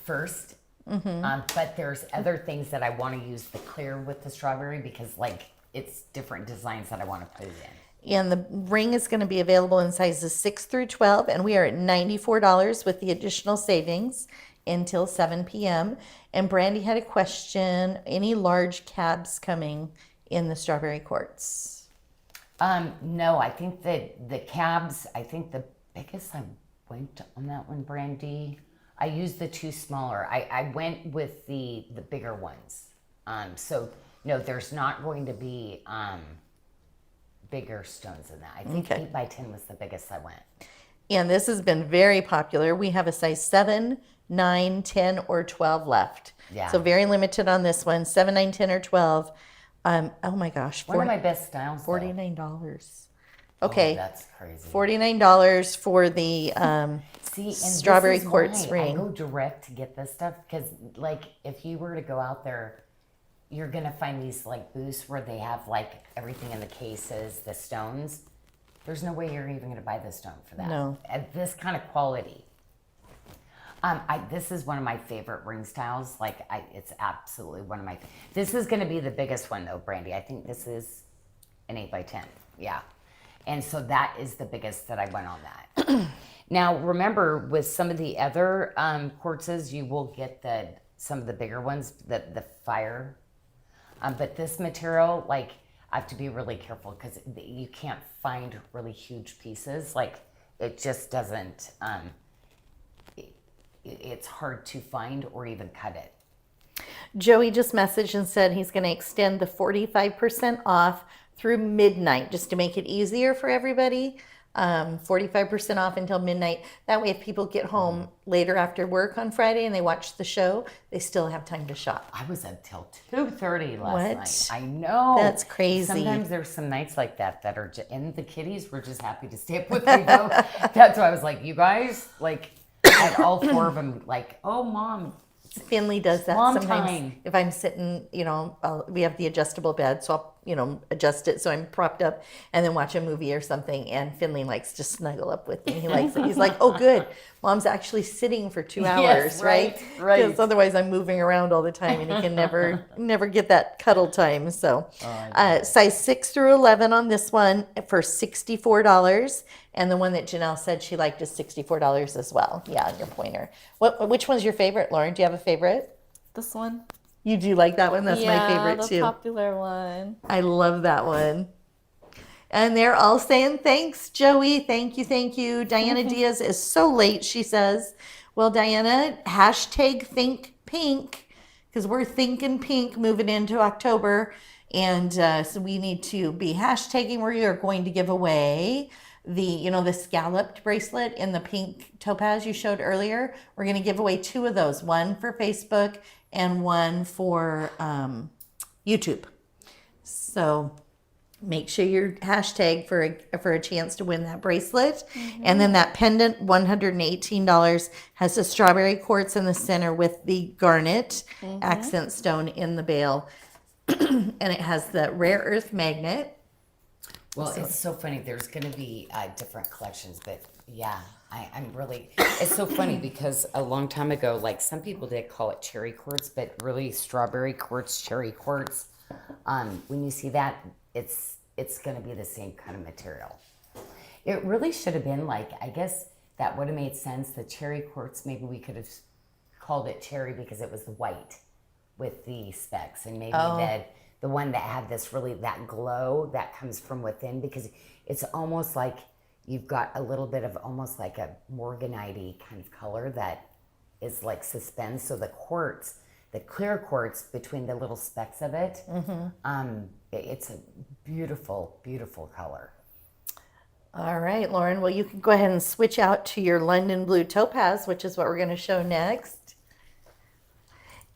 first. But there's other things that I want to use the clear with the strawberry because, it's different designs that I want to put it in. And the ring is going to be available in sizes 6 through 12. And we are at $94 with the additional savings until 7 p.m. And Brandy had a question. Any large cabs coming in the strawberry quartz? No, I think that the cabs, the biggest I went on that one, Brandy, I used the two smaller. I went with the bigger ones. So no, there's not going to be bigger stones than that. I think 8 by 10 was the biggest I went. And this has been very popular. We have a size 7, 9, 10, or 12 left. Yeah. So very limited on this one. 7, 9, 10, or 12. Oh my gosh. One of my best styles. $49. Okay. Oh, that's crazy. $49 for the See, and strawberry this is quartz why ring. I go direct to get this stuff because, like, if you were to go out there, you're gonna find these like booths where they have like everything in the cases, the stones. There's no way you're even gonna buy the stone for that. No. At this kind of quality. This is one of my favorite ring styles. It's absolutely one of my. This is gonna be the biggest one though, Brandy. I think this is an 8 by 10. Yeah, and so that is the biggest that I went on that. Now remember, with some of the other quartzes, you will get some of the bigger ones, the fire. But this material, like, I have to be really careful because you can't find really huge pieces. Like, it just doesn't. It's hard to find or even cut it. Joey just messaged and said he's going to extend the 45% off through midnight just to make it easier for everybody. 45% off until midnight. That way, if people get home later after work on Friday and they watch the show, they still have time to shop. I was up till 2:30 last What? night. I know. That's crazy. Sometimes there's some nights like that are, and the kiddies were just happy to stay up with me though. That's why I was like, you guys, like, I had all 4 of them like, oh, Mom. Finley does that Long sometimes. time. If I'm sitting, we have the adjustable bed, so I'll, adjust it so I'm propped up and then watch a movie or something. And Finley likes to snuggle up with me. He likes it. He's like, oh, good. Mom's actually sitting for 2 hours, Yes, right. Because otherwise I'm moving around all the time and he can never get that cuddle time. So size 6 through 11 on this one for $64. And the one that Janyl said she liked is $64 as well. Yeah, on your pointer. Which one's your favorite, Lauren? Do you have a favorite? This one. You do like that one? That's my favorite the too. popular one. I love that one. And they're all saying, thanks, Joey. Thank you, thank you. Diana Diaz is so late, she says. Well, Diana, hashtag think pink, because we're thinking pink moving into October. And so we need to be hashtagging. We are going to give away the scalloped bracelet in the pink topaz you showed earlier. We're going to give away 2 of those, one for Facebook and one for YouTube. So make sure you're hashtag for a chance to win that bracelet. And then that pendant, $118, has the strawberry quartz in the center with the garnet accent stone in the bail. And it has the rare earth magnet. Well, it's so funny. There's going to be different collections, but yeah, I'm really, it's so funny because a long time ago, like some people did call it cherry quartz, but really strawberry quartz, cherry quartz. When you see that, it's going to be the same kind of material. It really should have been like, I guess that would have made sense. The cherry quartz, maybe we could have called it cherry because it was white with the specks, and maybe the one that had that glow that comes from within, because it's almost like you've got a little bit of almost like a morganite kind of color that is like suspends. So the quartz, the clear quartz between the little specks of it, it's a beautiful, beautiful color. All right, Lauren. Well, you can go ahead and switch out to your London Blue Topaz, which is what we're going to show next.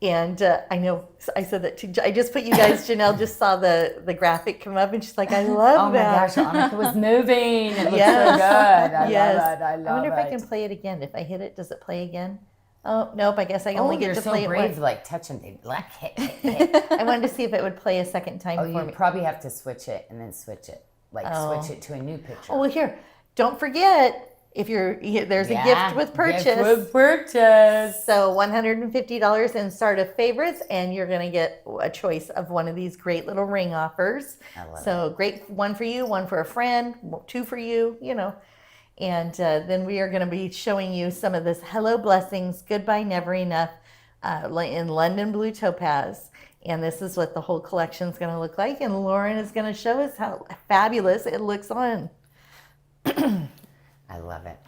And I know I said that too. I just put you guys, Janyl just saw the graphic come up and she's like, I love that. Oh my gosh, Annika was moving. It looks so good. I love it. I love it. I wonder if I can play it again. If I hit it, does it play again? Oh, nope. I guess I only get to play so it brave, once. like touching the black hit. I wanted to see if it would play a second time for You me. probably have to switch it and then switch it. Switch it to a new picture. Oh, well, here. Don't forget, if there's a gift with purchase. Gift with purchase. So $150 in SARDA favorites, and you're going to get a choice of one of these great little ring offers. I love so great, one for you, one for a friend, 2 for you, And then we are going to be showing you some of this Hello Blessings, Goodbye Never Enough in London Blue Topaz. And this is what the whole collection is going to look like. And Lauren is going to show us how fabulous it looks on. I love it.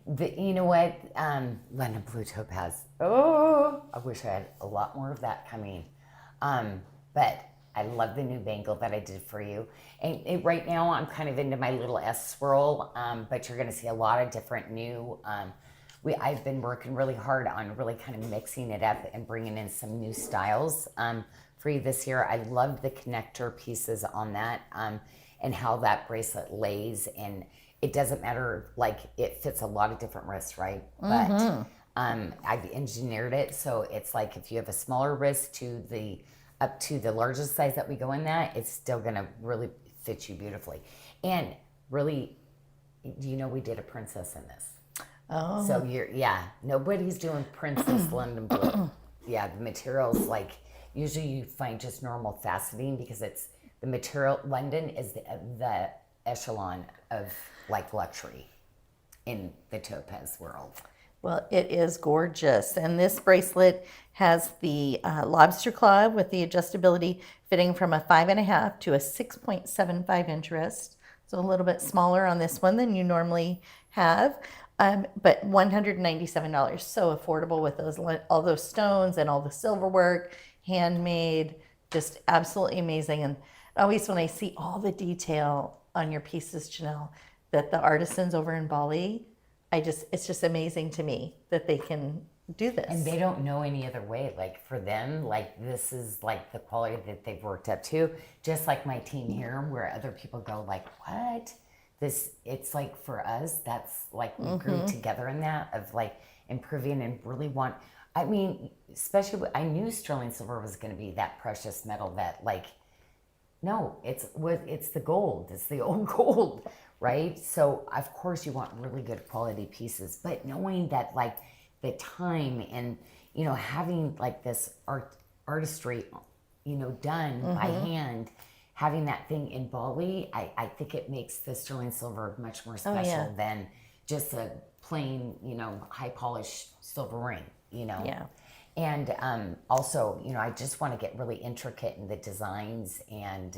You know what? London Blue Topaz. Oh, I wish I had a lot more of that coming. But I love the new bangle that I did for you. And right now I'm kind of into my little S swirl, but you're going to see a lot of different new. I've been working really hard on really kind of mixing it up and bringing in some new styles for you this year. I love the connector pieces on that and how that bracelet lays, and it doesn't matter, like it fits a lot of different wrists, right? But I've engineered it so it's like if you have a smaller wrist up to the largest size that we go in that, it's still gonna really fit you beautifully. And really, we did a princess in this. Oh. So nobody's doing Princess London Blue. Yeah, the materials, like usually you find just normal faceting because it's the material. London is the echelon of like luxury in the topaz world. Well, it is gorgeous. And this bracelet has the lobster claw with the adjustability fitting from a 5.5 to a 6.75 inch wrist. So a little bit smaller on this one than you normally have. But $197, so affordable with all those stones and all the silver work, handmade, just absolutely amazing. And always when I see all the detail on your pieces, Janyl, that the artisans over in Bali, it's just amazing to me that they can do this. And they don't know any other way. Like for them, like this is like the quality that they've worked up to. Just like my team here, where other people go like, what? It's like for us, that's like we grew together in that of like improving and really especially I knew sterling silver was going to be that precious metal that like, no, it's the gold. It's the old gold, right? So of course you want really good quality pieces, but knowing that like the time and, having like this artistry, done by hand, having that thing in Bali, I think it makes the sterling silver much more special than just a plain, high polished silver ring, Yeah. And also, I just want to get really intricate in the designs and,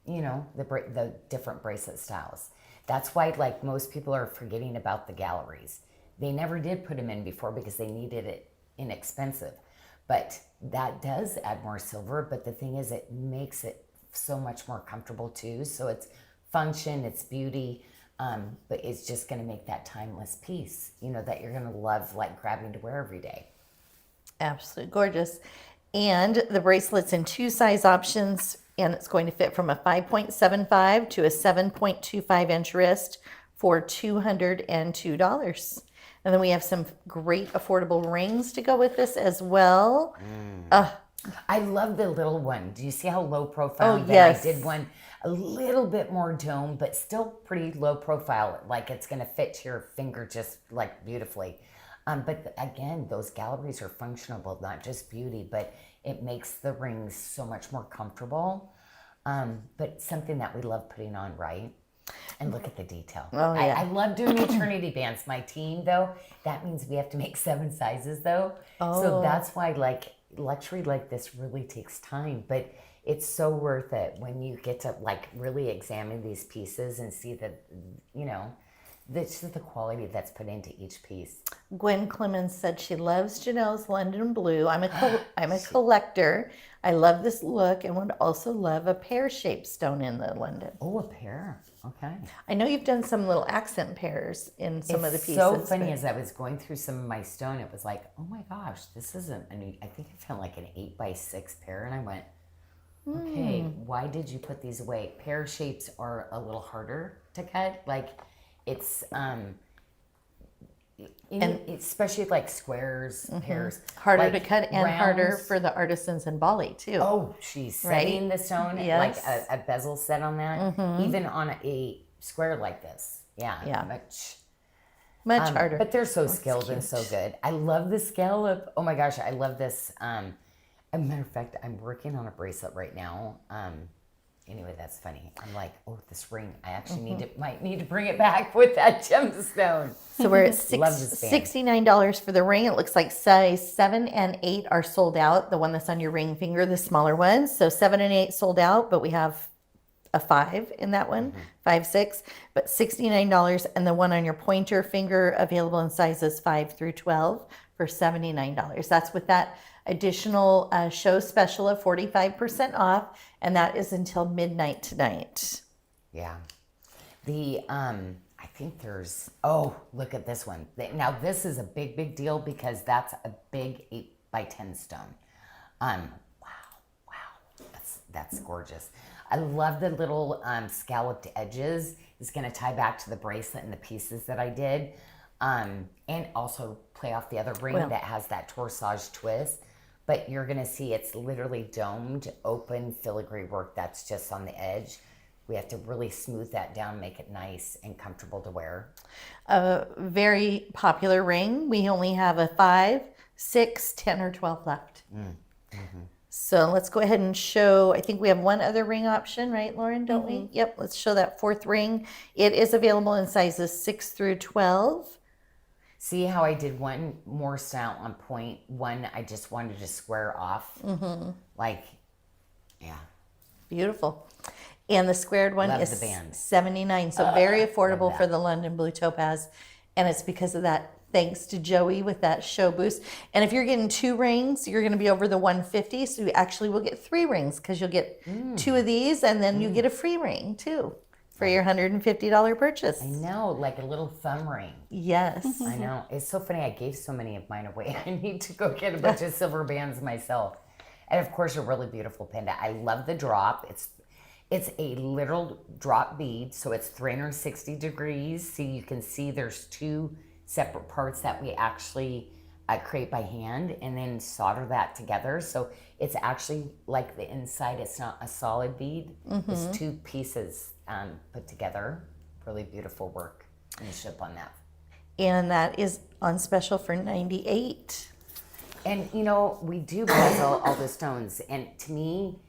the different bracelet styles. That's why, like, most people are forgetting about the galleries. They never did put them in before because they needed it inexpensive. But that does add more silver. But the thing is, it makes it so much more comfortable too. So it's function, it's beauty, but it's just going to make that timeless piece, that you're going to love, like grabbing to wear every day. Absolutely gorgeous. And the bracelet's in 2 size options, and it's going to fit from a 5.75 to a 7.25 inch wrist for $202. And then we have some great affordable rings to go with this as well. I love the little one. Do you see how low profile? Oh, yes. I did one a little bit more dome, but still pretty low profile. Like it's going to fit to your finger just like beautifully. But again, those galleries are functional, not just beauty, but it makes the rings so much more comfortable. But something that we love putting on, right? And look at the detail. Oh, yeah. I love doing eternity bands. My team, though, that means we have to make 7 sizes, though. Oh. So that's why, like, luxury like this really takes time. But it's so worth it when you get to, like, really examine these pieces and see that, this is the quality that's put into each piece. Gwen Clemens said she loves Janyl's London Blue. I'm a collector. I love this look and would also love a pear-shaped stone in the London. Oh, a pear. Okay. I know you've done some little accent pears in some of the pieces. It's so funny, as I was going through some of my stone, it was like, oh my gosh, this isn't, I think I found like an 8x6 pear, and I went, okay, why did you put these away? Pear shapes are a little harder to cut. Like, it's, especially like squares, pears. Harder like to cut and rounds. Harder for the artisans in Bali, too. Oh, she's setting the stone, Yes. like a bezel set on that, even on a square like this. Yeah. Much harder. But they're so skilled and so good. I love the scallop. Oh my gosh, I love this. As a matter of fact, I'm working on a bracelet right now. Anyway, that's funny. I'm like, oh, this ring. I actually might need to bring it back with that gemstone. So we're at $69 for the ring. It looks like size 7 and 8 are sold out. The one that's on your ring finger, the smaller ones. So 7 and 8 sold out, but we have a 5 in that one, 5, 6, but $69. And the one on your pointer finger available in sizes 5 through 12 for $79. That's with that additional show special of 45% off, and that is until midnight tonight. Yeah. I think there's, oh, look at this one. Now this is a big deal because that's a big 8x10 stone. Wow. That's gorgeous. I love the little scalloped edges. It's going to tie back to the bracelet and the pieces that I did. And also play off the other ring that has that torsage twist. But you're going to see it's literally domed, open filigree work that's just on the edge. We have to really smooth that down, make it nice and comfortable to wear. A very popular ring. We only have a 5, 6, 10, or 12 left. So let's go ahead and show, I think we have one other ring option, right, Lauren, don't we? Yep, let's show that 4th ring. It is available in sizes 6 through 12. See how I did one more style on point, one I just wanted to square off? Like, yeah. Beautiful. And the squared one Love is the band. $79, so very affordable for the London Blue Topaz. And it's because of that, thanks to Joey with that show boost. And if you're getting 2 rings, you're going to be over the $150, so you actually will get 3 rings because you'll get 2 of these, and then you get a free ring too for your $150 purchase. I know, like a little thumb ring. Yes. I know. It's so funny. I gave so many of mine away. I need to go get a bunch of silver bands myself. And of course, a really beautiful pendant. I love the drop. It's a literal drop bead, so it's 360 degrees. So you can see there's 2 separate parts that we actually create by hand and then solder that together. So it's actually like the inside, it's not a solid bead. It's 2 pieces put together. Really beautiful work and ship on that. And that is on special for $98. And you know, we do bezel all the stones, and to me,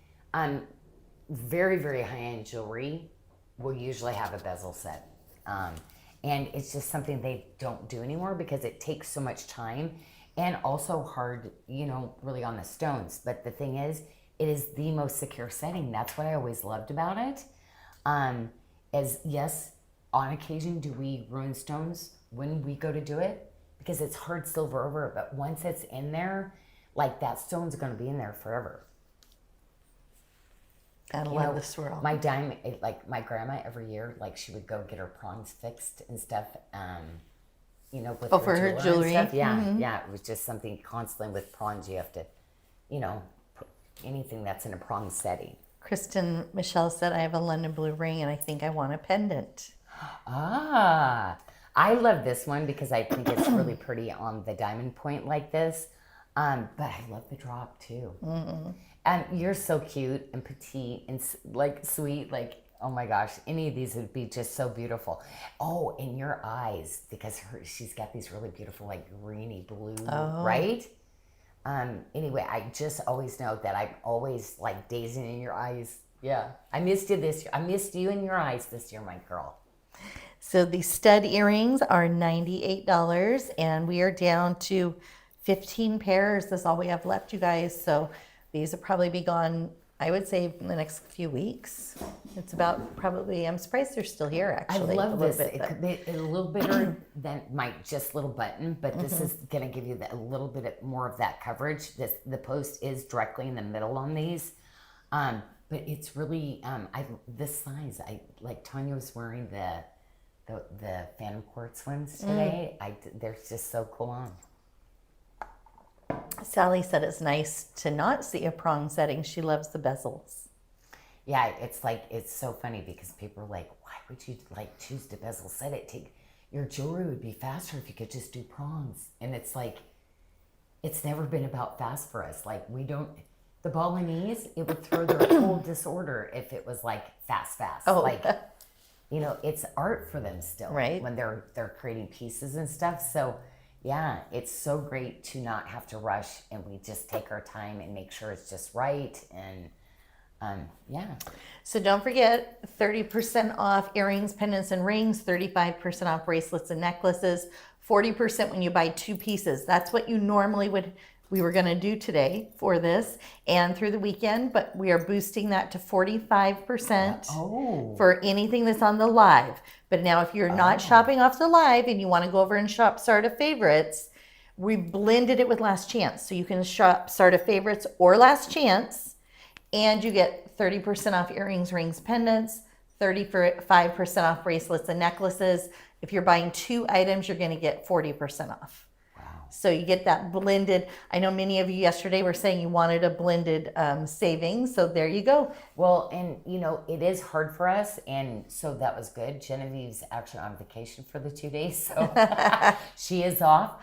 very high-end jewelry will usually have a bezel set. And it's just something they don't do anymore because it takes so much time and also hard, you know, really on the stones. But the thing is, it is the most secure setting. That's what I always loved about it. As yes, on occasion do we ruin stones when we go to do it because it's hard silver over it. But once it's in there, like that stone's going to be in there forever. I love the swirl. My diamond, like my grandma every year, like she would go get her prongs fixed and stuff, you know, with for her jewelry. And stuff. Yeah, yeah, it was just something constantly with prongs. You have to, you know, put anything that's in a prong setting. Kristen Michelle said, I have a London Blue ring and I think I want a pendant. Ah, I love this one because I think it's really pretty on the diamond point like this. But I love the drop too. And you're so cute and petite and like sweet. Like, oh my gosh, any of these would be just so beautiful. Oh, and your eyes, because she's got these really beautiful like greeny blue, right? Anyway, I just always know that I'm always like dazing in your eyes. Yeah, I missed you this year. I missed you in your eyes this year, my girl. So the stud earrings are $98 and we are down to 15 pairs. That's all we have left, you guys. So these will probably be gone, I would say, in the next few weeks. It's about probably, I'm surprised they're still here, actually. I love this. It could be a little bigger than my just little button, but this is going to give you a little bit more of that coverage. The post is directly in the middle on these. But it's really, this size, like Tanya was wearing the Phantom Quartz ones today. They're just so cool on. Sally said it's nice to not see a prong setting. She loves the bezels. Yeah, it's so funny because people are like, why would you like choose to bezel set it? Your jewelry would be faster if you could just do prongs. And it's like, it's never been about fast for us. Like the Balinese, it would throw their whole disorder if it was like fast. Oh. Like, you know, it's art for them still. Right. When they're creating pieces and stuff. So yeah, it's so great to not have to rush and we just take our time and make sure it's just right. And yeah. So don't forget, 30% off earrings, pendants, and rings, 35% off bracelets and necklaces, 40% when you buy 2 pieces. That's what you normally would we were going to do today for this and through the weekend, but we are boosting that to 45% for anything that's on the live. But now if you're not shopping off the live and you want to go over and shop SARDA favorites, we blended it with Last Chance. So you can shop SARDA favorites or Last Chance, and you get 30% off earrings, rings, pendants, 35% off bracelets and necklaces. If you're buying 2 items, you're going to get 40% off. So you get that blended. I know many of you yesterday were saying you wanted a blended savings. So there you go. Well, and it is hard for us. And so that was good. Genevieve's actually on vacation for the 2 days. So she is off.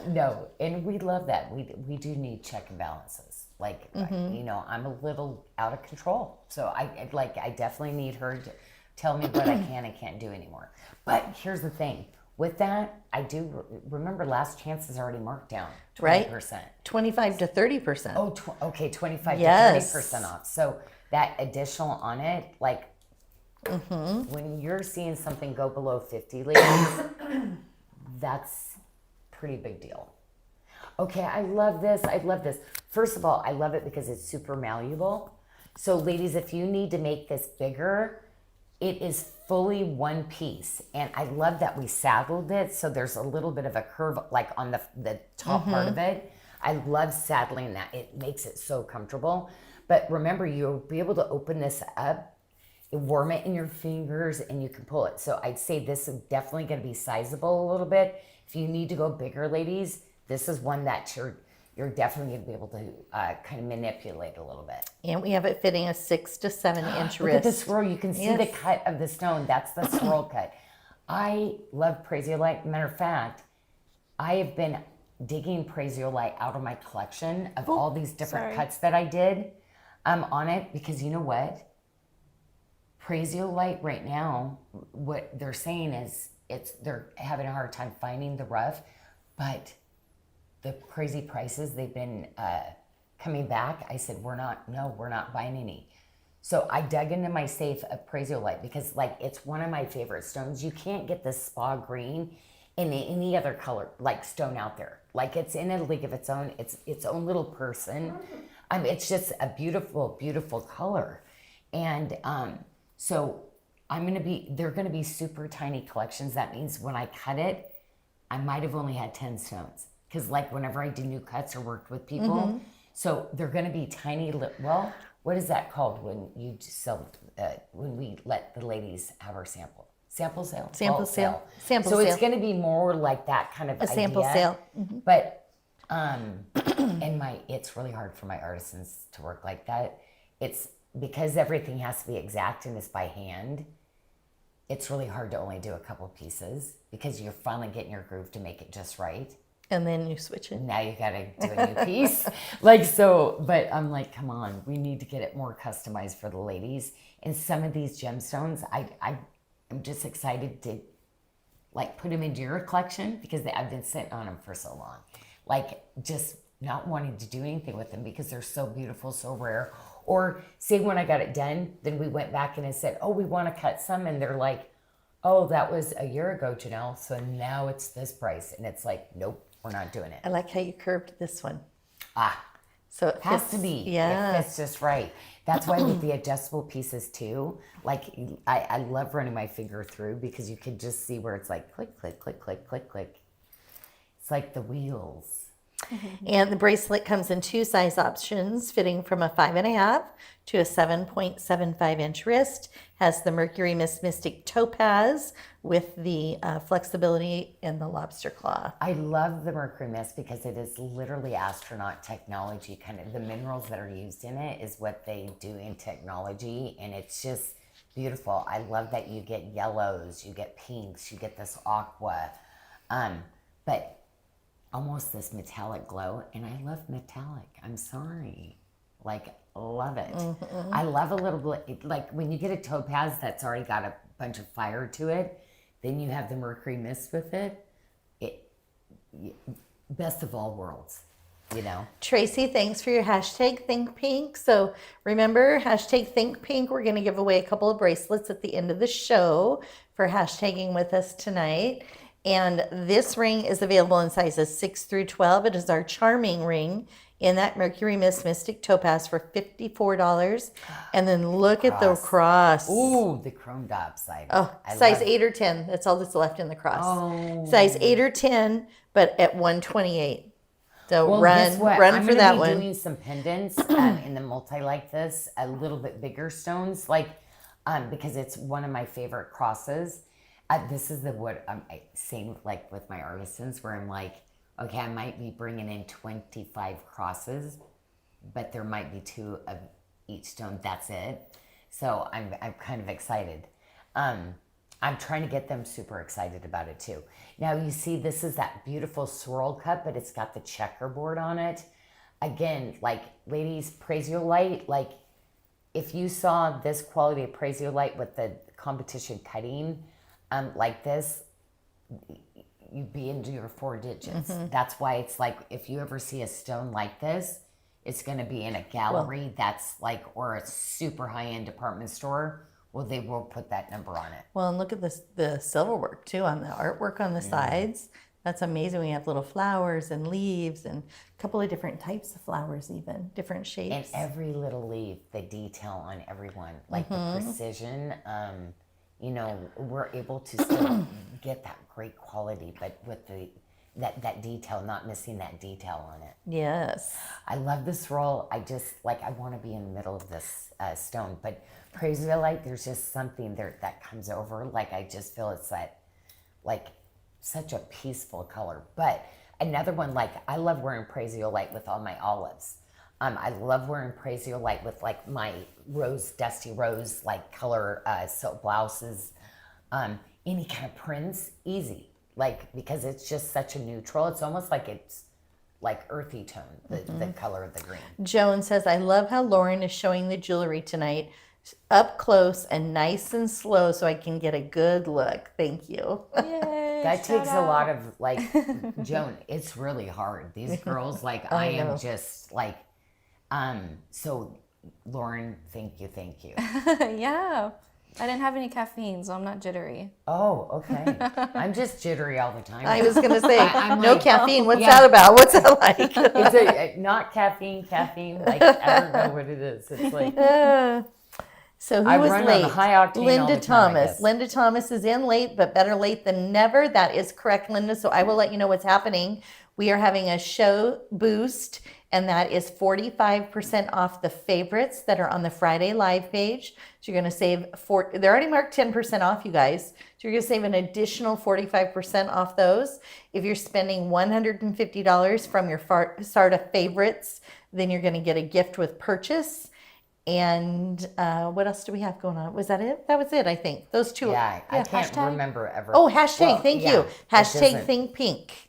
No, and we love that. We do need check and balances. Like, I'm a little out of control. So I definitely need her to tell me what I can and can't do anymore. But here's the thing. With that, I do remember Last Chance is already marked down 20%. Right? 25 to 30%. Oh, okay, 25 to 30% off. So that additional on it, like when you're seeing something go below 50, ladies, that's pretty big deal. Okay, I love this. I love this. First of all, I love it because it's super malleable. So ladies, if you need to make this bigger, it is fully one piece. And I love that we saddled it. So there's a little bit of a curve like on the top part of it. I love saddling that. It makes it so comfortable. But remember, you'll be able to open this up, warm it in your fingers, and you can pull it. So I'd say this is definitely going to be sizable a little bit. If you need to go bigger, ladies, this is one that you're definitely going to be able to kind of manipulate a little bit. And we have it fitting a 6 to 7 inch wrist. Look at the swirl. You can see the cut of the stone. That's the swirl cut. I love Praisolite. Matter of fact, I have been digging Praisolite out of my collection of all these different cuts that I did on it, because you know what? Praisolite right now, what they're saying is they're having a hard time finding the rough, but the crazy prices, they've been coming back. I said, we're not buying any. So I dug into my safe of Praisolite because it's one of my favorite stones. You can't get this spa green in any other color, stone out there. It's in a league of its own. It's its own little person. It's just a beautiful, beautiful color. And so they're gonna be super tiny collections. That means when I cut it, I might have only had 10 stones. Because whenever I do new cuts or worked with people, so they're going to be tiny. Well, what is that called when you sell? When we let the ladies have our sample sale. So it's going to be more like that kind of a sample sale. But it's really hard for my artisans to work like that. It's because everything has to be exact and it's by hand. It's really hard to only do a couple pieces because you're finally getting your groove to make it just right. And then you switch it. Now you got to do a new piece. But I'm like, come on, we need to get it more customized for the ladies. And some of these gemstones, I'm just excited to put them into your collection because I've been sitting on them for so long. Just not wanting to do anything with them because they're so beautiful, so rare. Or say when I got it done, then we went back and I said, oh, we want to cut some. And they're like, oh, that was a year ago, Janyl. So now it's this price. And it's like, nope. We're not doing it. I like how you curved this one. So it has to be. Yeah. It fits just right. That's why with the adjustable pieces too, I love running my finger through because you can just see where it's like click, click, click, click, click, click. It's like the wheels. And the bracelet comes in 2 size options, fitting from a 5.5 to a 7.75 inch wrist. Has the Mercury Mystic Topaz with the flexibility in the lobster claw. I love the Mercury Mist because it is literally astronaut technology. Kind of the minerals that are used in it is what they do in technology, and it's just beautiful. I love that you get yellows, you get pinks, you get this aqua, but almost this metallic glow, and I love metallic. I'm sorry. Love it. I love a little bit, when you get a topaz that's already got a bunch of fire to it, then you have the Mercury Mist with it. Best of all worlds, Tracy, thanks for your hashtag Think Pink. So remember, hashtag Think Pink. We're going to give away a couple of bracelets at the end of the show for hashtagging with us tonight. And this ring is available in sizes 6 through 12. It is our charming ring in that Mercury Mist Mystic Topaz for $54. And then look at the cross. Ooh, the chrome dots. Size 8 or 10. That's all that's left in the cross. Oh. Size 8 or 10, but at 128. So Well, run guess what? for I'm that gonna be one. doing some pendants in the multi like this, a little bit bigger stones, because it's one of my favorite crosses. This is what I'm saying, like with my artisans, where I'm like, okay, I might be bringing in 25 crosses, but there might be 2 of each stone. That's it. So I'm kind of excited. I'm trying to get them super excited about it too. Now you see, this is that beautiful swirl cut, but it's got the checkerboard on it. Again, like ladies, Praisolite, like if you saw this quality of Praisolite with the competition cutting like this, you'd be into your 4 digits. That's why it's like, if you ever see a stone like this, it's going to be in a gallery that's like, or a super high-end department store. Well, they will put that number on it. Well, and look at this, the silver work too, on the artwork on the sides. That's amazing. We have little flowers and leaves and a couple of different types of flowers, even different shapes. And every little leaf, the detail on everyone, like the precision, we're able to still get that great quality, but with that detail, not missing that detail on it. Yes. I love this roll. I want to be in the middle of this stone, but Praisolite, there's just something there that comes over. Like, I just feel it's such a peaceful color. But another one, like, I love wearing Praisolite with all my olives. I love wearing Praisolite with like my dusty rose, like color silk blouses, any kind of prints, easy. Like, because it's just such a neutral. It's almost like it's like earthy tone, the color of the green. Joan says, I love how Lauren is showing the jewelry tonight, up close and nice and slow, so I can get a good look. Thank you. Yay, That takes shout a lot out. of, like, Joan, it's really hard. These girls, like, I know. am just like, so Lauren, thank you. Yeah. I didn't have any caffeine, so I'm not jittery. Oh, okay. I'm just jittery all the time. I was going to say, I'm no like, caffeine. What's yeah. that about? What's that like? It's not caffeine. Like, I don't know what it is. It's like, So who I was run late? on high octane all Linda the time, I Thomas. guess. Linda Thomas is in late, but better late than never. That is correct, Linda. So I will let you know what's happening. We are having a show boost, and that is 45% off the favorites that are on the Friday Live page. So you're going to save they're already marked 10% off, you guys. So you're going to save an additional 45% off those. If you're spending $150 from your SARDA favorites, then you're going to get a gift with purchase. And what else do we have going on? Was that it? That was it, I think. Those two. yeah, I can't hashtag. remember ever. Oh, hashtag, Well, thank yeah, you. it Hashtag doesn't- think pink.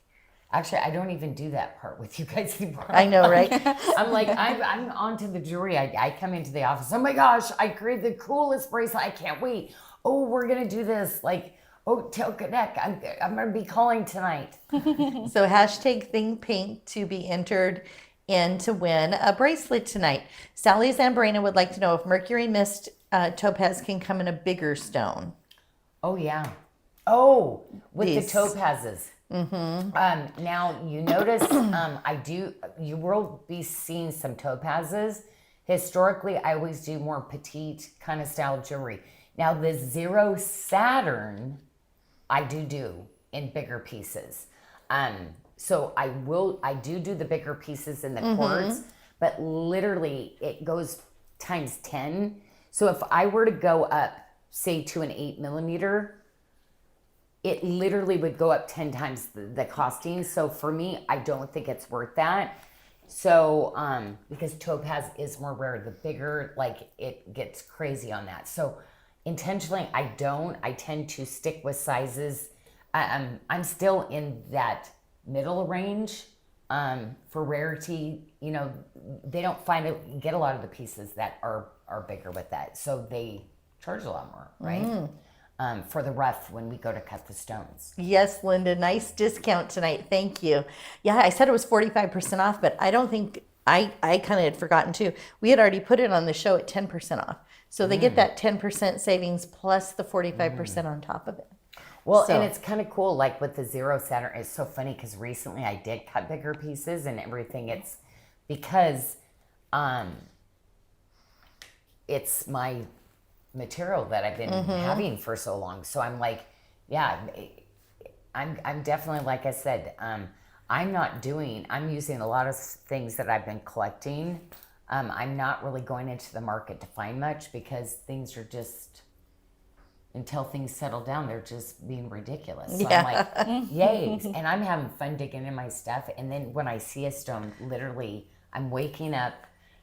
Actually, I don't even do that part with you guys anymore. I know, right? I'm like, I'm onto the jewelry. I come into the office. Oh my gosh, I created the coolest bracelet. I can't wait. Oh, we're going to do this. Like, oh, Tilka Neck. I'm going to be calling tonight. So hashtag think pink to be entered in to win a bracelet tonight. Sally Zambrana would like to know if Mercury Mist Topaz can come in a bigger stone. Oh, yeah. Oh, with These. the topazes. Now you notice, you will be seeing some topazes. Historically, I always do more petite kind of style jewelry. Now the Zero Saturn, I do in bigger pieces. So I do the bigger pieces in the quartz, but literally it goes times 10. So if I were to go up, say, to an 8mm, it literally would go up 10 times the costing. So for me, I don't think it's worth that. So, because topaz is more rare, the bigger, like, it gets crazy on that. So intentionally, I tend to stick with sizes. I'm still in that middle range. For rarity, they don't get a lot of the pieces that are bigger with that. So they charge a lot more, right? For the rough when we go to cut the stones. Yes, Linda, nice discount tonight. Thank you. Yeah, I said it was 45% off, but I don't think, I kind of had forgotten too. We had already put it on the show at 10% off. So they get that 10% savings plus the 45% on top of it. Well, So- and it's kind of cool, like with the zero Saturn. It's so funny because recently I did cut bigger pieces and everything. It's because it's my material that I've been having for so long. So I'm like, yeah, I'm definitely, like I said, I'm using a lot of things that I've been collecting. I'm not really going into the market to find much because things are just, until things settle down, they're just being ridiculous. So I'm like, yay. And I'm having fun digging in my stuff. And then when I see a stone, literally, I'm waking up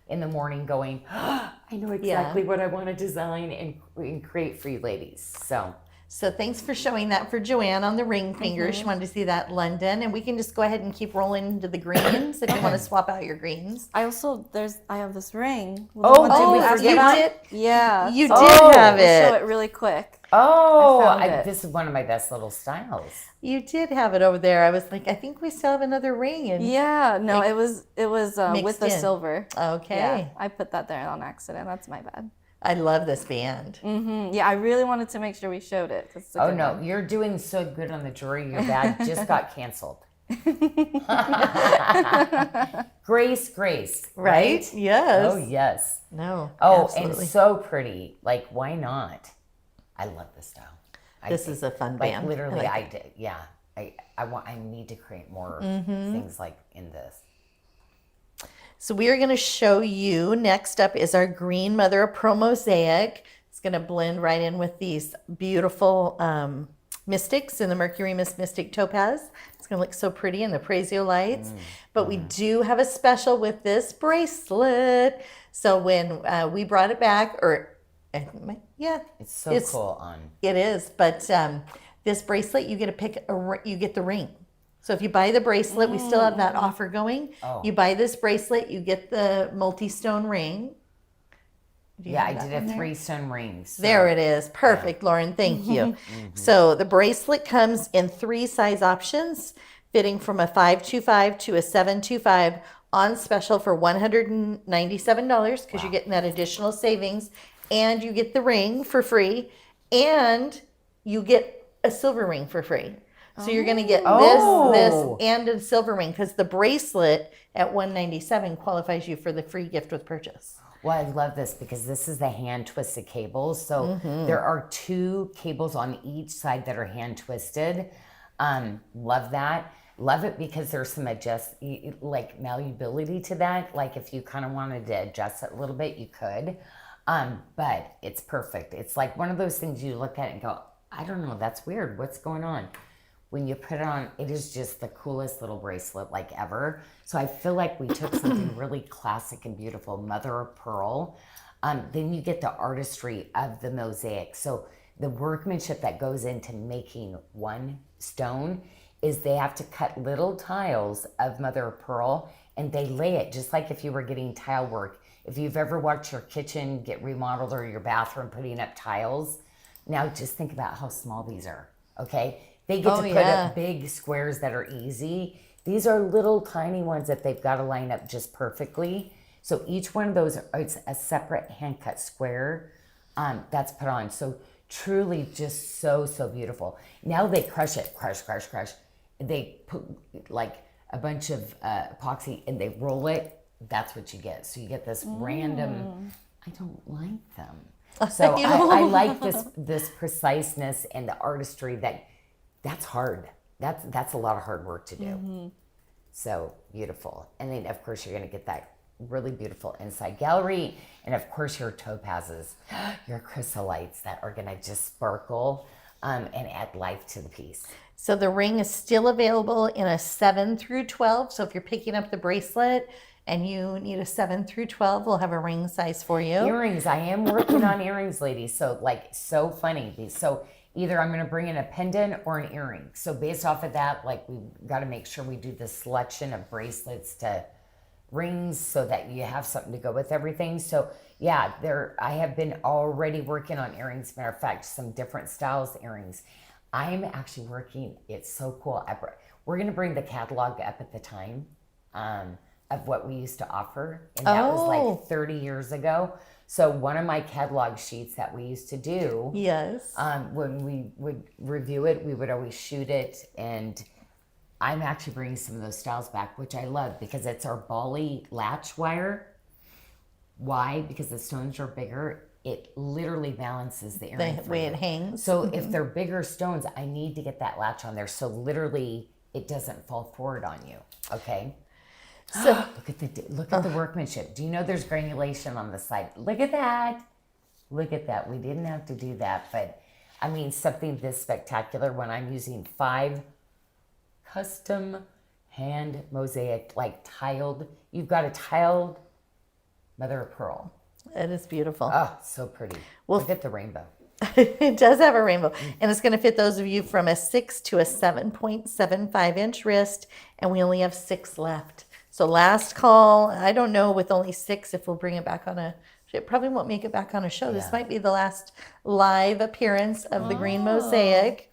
in the morning going, oh, I know exactly what I want to design and create for you ladies. So thanks for showing that for Joanne on the ring finger. She wanted to see that London, and we can just go ahead and keep rolling into the greens if you want to swap out your greens. I have this ring. Oh, we forget forget about it? Yeah. You so did have I'll show it. it really quick. Oh, I found it. this is one of my best little styles. You did have it over there. I was like, I think we still have another ring. And Yeah, no, it was Mixed with the in. silver. Okay. Yeah, I put that there on accident. That's my bad. I love this band. Yeah, I really wanted to make sure we showed it. 'Cause it's a Oh, good no, one. you're doing so good on the jewelry. Your bag just got canceled. Grace, Right? Yes. Oh, yes. No. Oh, absolutely. and so pretty. Like, why not? I love this style. This is a fun Like, band. literally, I I like did. Yeah. I need to create more things like in this. So we are going to show you, next up is our green mother of pearl mosaic. It's going to blend right in with these beautiful mystics in the Mercury Mystic Topaz. It's going to look so pretty in the Praisolite. But we do have a special with this bracelet. So when we brought it back, It's so cool on. it is. But this bracelet, you get to pick you get the ring. So if you buy the bracelet, we still have that offer going. Oh. You buy this bracelet, you get the multi-stone ring. Do you Yeah, I have that did one a there? 3-stone ring. So. There it is. Perfect, Lauren. Thank you. So the bracelet comes in 3 size options, fitting from a 525 to a 725 on special for $197 because you're getting that additional savings, and you get the ring for free, and you get a silver ring for free. So you're going to get this, and a silver ring because the bracelet at $197 qualifies you for the free gift with purchase. Well, I love this because this is the hand twisted cables. So there are 2 cables on each side that are hand twisted. Love that. Love it because there's some like malleability to that. Like if you kind of wanted to adjust it a little bit, you could. But it's perfect. It's like one of those things you look at and go, I don't know, that's weird. What's going on? When you put it on, it is just the coolest little bracelet like ever. So I feel like we took something really classic and beautiful, mother of pearl. Then you get the artistry of the mosaic. So the workmanship that goes into making one stone is they have to cut little tiles of mother of pearl and they lay it just like if you were getting tile work. If you've ever watched your kitchen get remodeled or your bathroom putting up tiles, now just think about how small these are, okay? They get to put up big squares that are easy. These are little tiny ones that they've got to line up just perfectly. So each one of those, it's a separate hand cut square that's put on. So truly just so, so beautiful. Now they crush it, crush. They put like a bunch of epoxy and they roll it. That's what you get. So you get this random, I don't like them. So I like this preciseness and the artistry that's hard. That's a lot of hard work to do. So beautiful. And then of course you're gonna get that really beautiful inside gallery. And of course your topazes, your chrysolites that are gonna just sparkle and add life to the piece. So the ring is still available in a 7 through 12. So if you're picking up the bracelet and you need a 7 through 12, we'll have a ring size for you. Earrings, I am working on earrings, ladies. So like, so funny. So either I'm going to bring in a pendant or an earring. So based off of that, like we've got to make sure we do the selection of bracelets to rings so that you have something to go with everything. So yeah, I have been already working on earrings. Matter of fact, some different styles of earrings. I'm actually working, it's so cool. We're going to bring the catalog up at the time. of what we used to offer. And that was like 30 years ago. So one of my catalog sheets that we used to do, Yes. when we would review it, we would always shoot it. And I'm actually bringing some of those styles back, which I love because it's our Bali latch wire. Why? Because the stones are bigger. It literally balances the earring The way it hangs. So if they're bigger stones, I need to get that latch on there. So literally it doesn't fall forward on you. Okay. So look at the workmanship. Do you know there's granulation on the side? Look at that. Look at that. We didn't have to do that, but I mean something this spectacular when I'm using 5 custom hand mosaic, like tiled. You've got a tiled mother of pearl. it is beautiful. Oh, so pretty. Look at the rainbow. It does have a rainbow, and it's going to fit those of you from a 6 to a 7.75 inch wrist, and we only have 6 left. So last call. I don't know with only 6 if we'll bring it back on a. It probably won't make it back on a show. This might be the last live appearance of the green mosaic.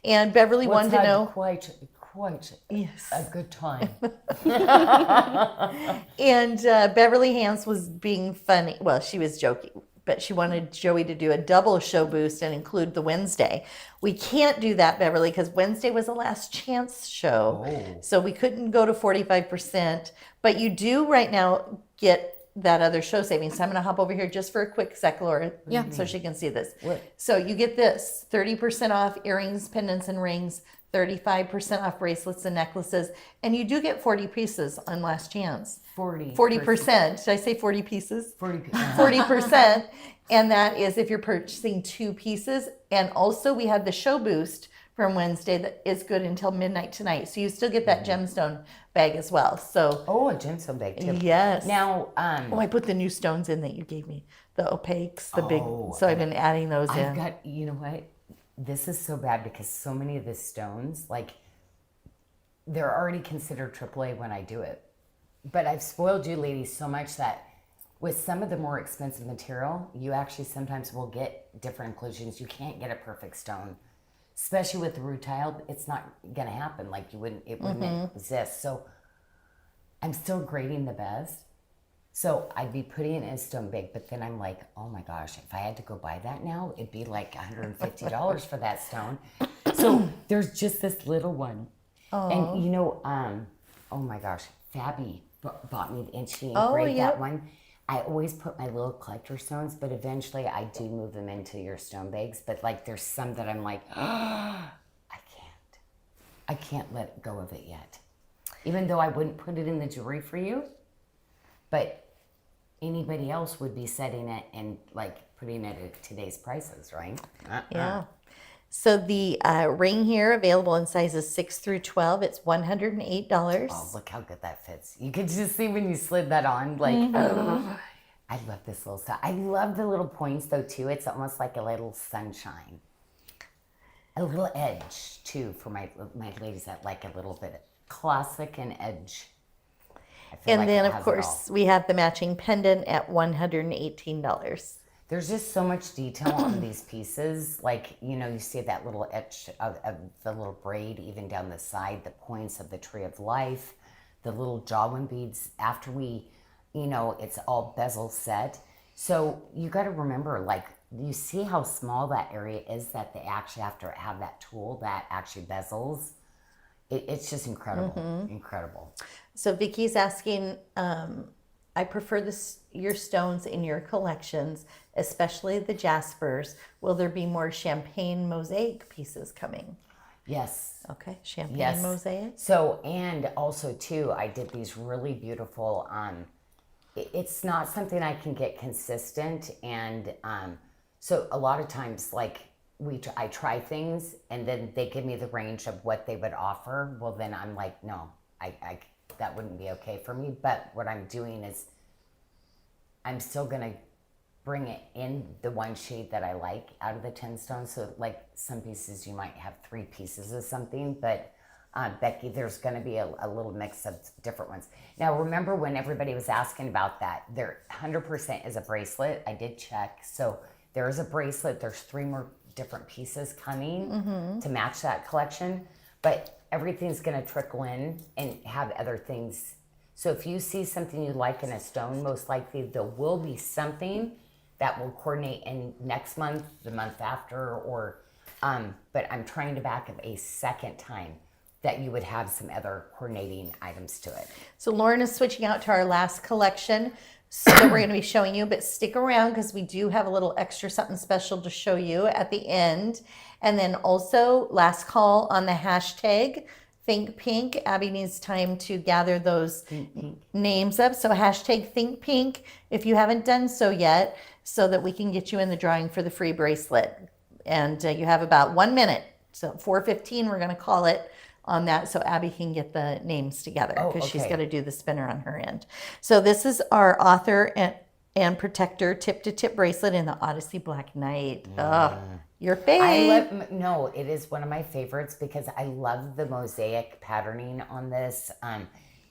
And Beverly wanted to know. Quite Yes. a good time. And Beverly Hans was being funny. Well, she was joking, but she wanted Joey to do a double show boost and include the Wednesday. We can't do that, Beverly, because Wednesday was a last chance show. Oh. So we couldn't go to 45%. But you do right now get that other show savings. So I'm going to hop over here just for a quick sec, Laura, so she can see this. What? So you get this 30% off earrings, pendants, and rings, 35% off bracelets and necklaces, and you do get 40 pieces on last chance. 40%. Did I say 40 pieces? 40%. And that is if you're purchasing 2 pieces. And also we have the show boost from Wednesday that is good until midnight tonight. So you still get that gemstone bag as well. So Oh, a gemstone bag too. yes. Now, Oh, I put the new stones in that you gave me. The opaques, the big. So I've been adding those in. I've got, you know what? This is so bad because so many of the stones, like, they're already considered AAA when I do it. But I've spoiled you ladies so much that with some of the more expensive material, you actually sometimes will get different inclusions. You can't get a perfect stone, especially with the rutile. It's not going to happen. Like it wouldn't exist. So I'm still grading the best. So I'd be putting it in a stone bag, but then I'm like, oh my gosh, if I had to go buy that now, it'd be like $150 for that stone. So there's just this little one. And you know, oh my gosh, Fabi bought me and she engraved that one. I always put my little collector stones, but eventually I do move them into your stone bags. But like there's some that I'm like, oh, I can't let go of it yet. Even though I wouldn't put it in the jewelry for you, but anybody else would be setting it and like putting it at today's prices, right? Yeah. So the ring here available in sizes 6 through 12. It's $108. Oh, look how good that fits. You could just see when you slid that on, like, oh, I love this little stuff. I love the little points though too. It's almost like a little sunshine. A little edge too for my ladies that like a little bit classic and edge. And like then, it of has it course, all. we have the matching pendant at $118. There's just so much detail on these pieces. Like, you know, you see that little etch of the little braid even down the side, the points of the tree of life, the little jawline beads after we, you know, it's all bezel set. So you got to remember, like, you see how small that area is that they actually have to have that tool that actually bezels. It's just incredible, incredible. So Vicky's asking, I prefer your stones in your collections, especially the jaspers. Will there be more champagne mosaic pieces coming? Yes. Okay, champagne mosaic. So, and also too, I did these really beautiful, it's not something I can get consistent. And so a lot of times, like, I try things and then they give me the range of what they would offer. Well, then I'm like, no, I that wouldn't be okay for me. But what I'm doing is I'm still going to bring it in the one shade that I like out of the 10 stones. So like some pieces, you might have 3 pieces of something, but Becky, there's going to be a little mix of different ones. Now, remember when everybody was asking about that, there 100% is a bracelet. I did check. So there is a bracelet. There's 3 more different pieces coming to match that collection, but everything's going to trickle in and have other things. So if you see something you like in a stone, most likely there will be something that will coordinate in next month, the month after, or, but I'm trying to back up a second time that you would have some other coordinating items to it. So Lauren is switching out to our last collection so that we're going to be showing you, but stick around because we do have a little extra something special to show you at the end. And then also last call on the hashtag Think Pink. Abby needs time to gather those names up. So hashtag Think Pink if you haven't done so yet, so that we can get you in the drawing for the free bracelet. And you have about 1 minute. So 4:15 we're going to call it on that so Abby can get the names together because she's got to do the spinner on her end. So this is our author and protector tip-to-tip bracelet in the Odyssey Black Knight. Oh, your fave. No, it is one of my favorites because I love the mosaic patterning on this.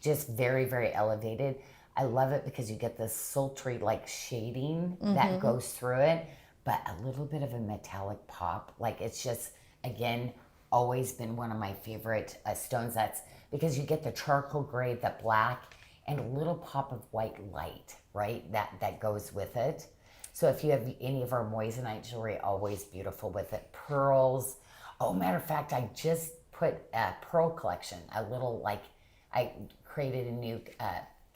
Just very, very elevated. I love it because you get this sultry like shading that goes through it, but a little bit of a metallic pop. Like it's just, again, always been one of my favorite stones. That's because you get the charcoal gray, the black, and a little pop of white light, right? That goes with it. So if you have any of our moissanite jewelry, always beautiful with it. Pearls. Oh, matter of fact, I just put a pearl collection, a little like, I created a new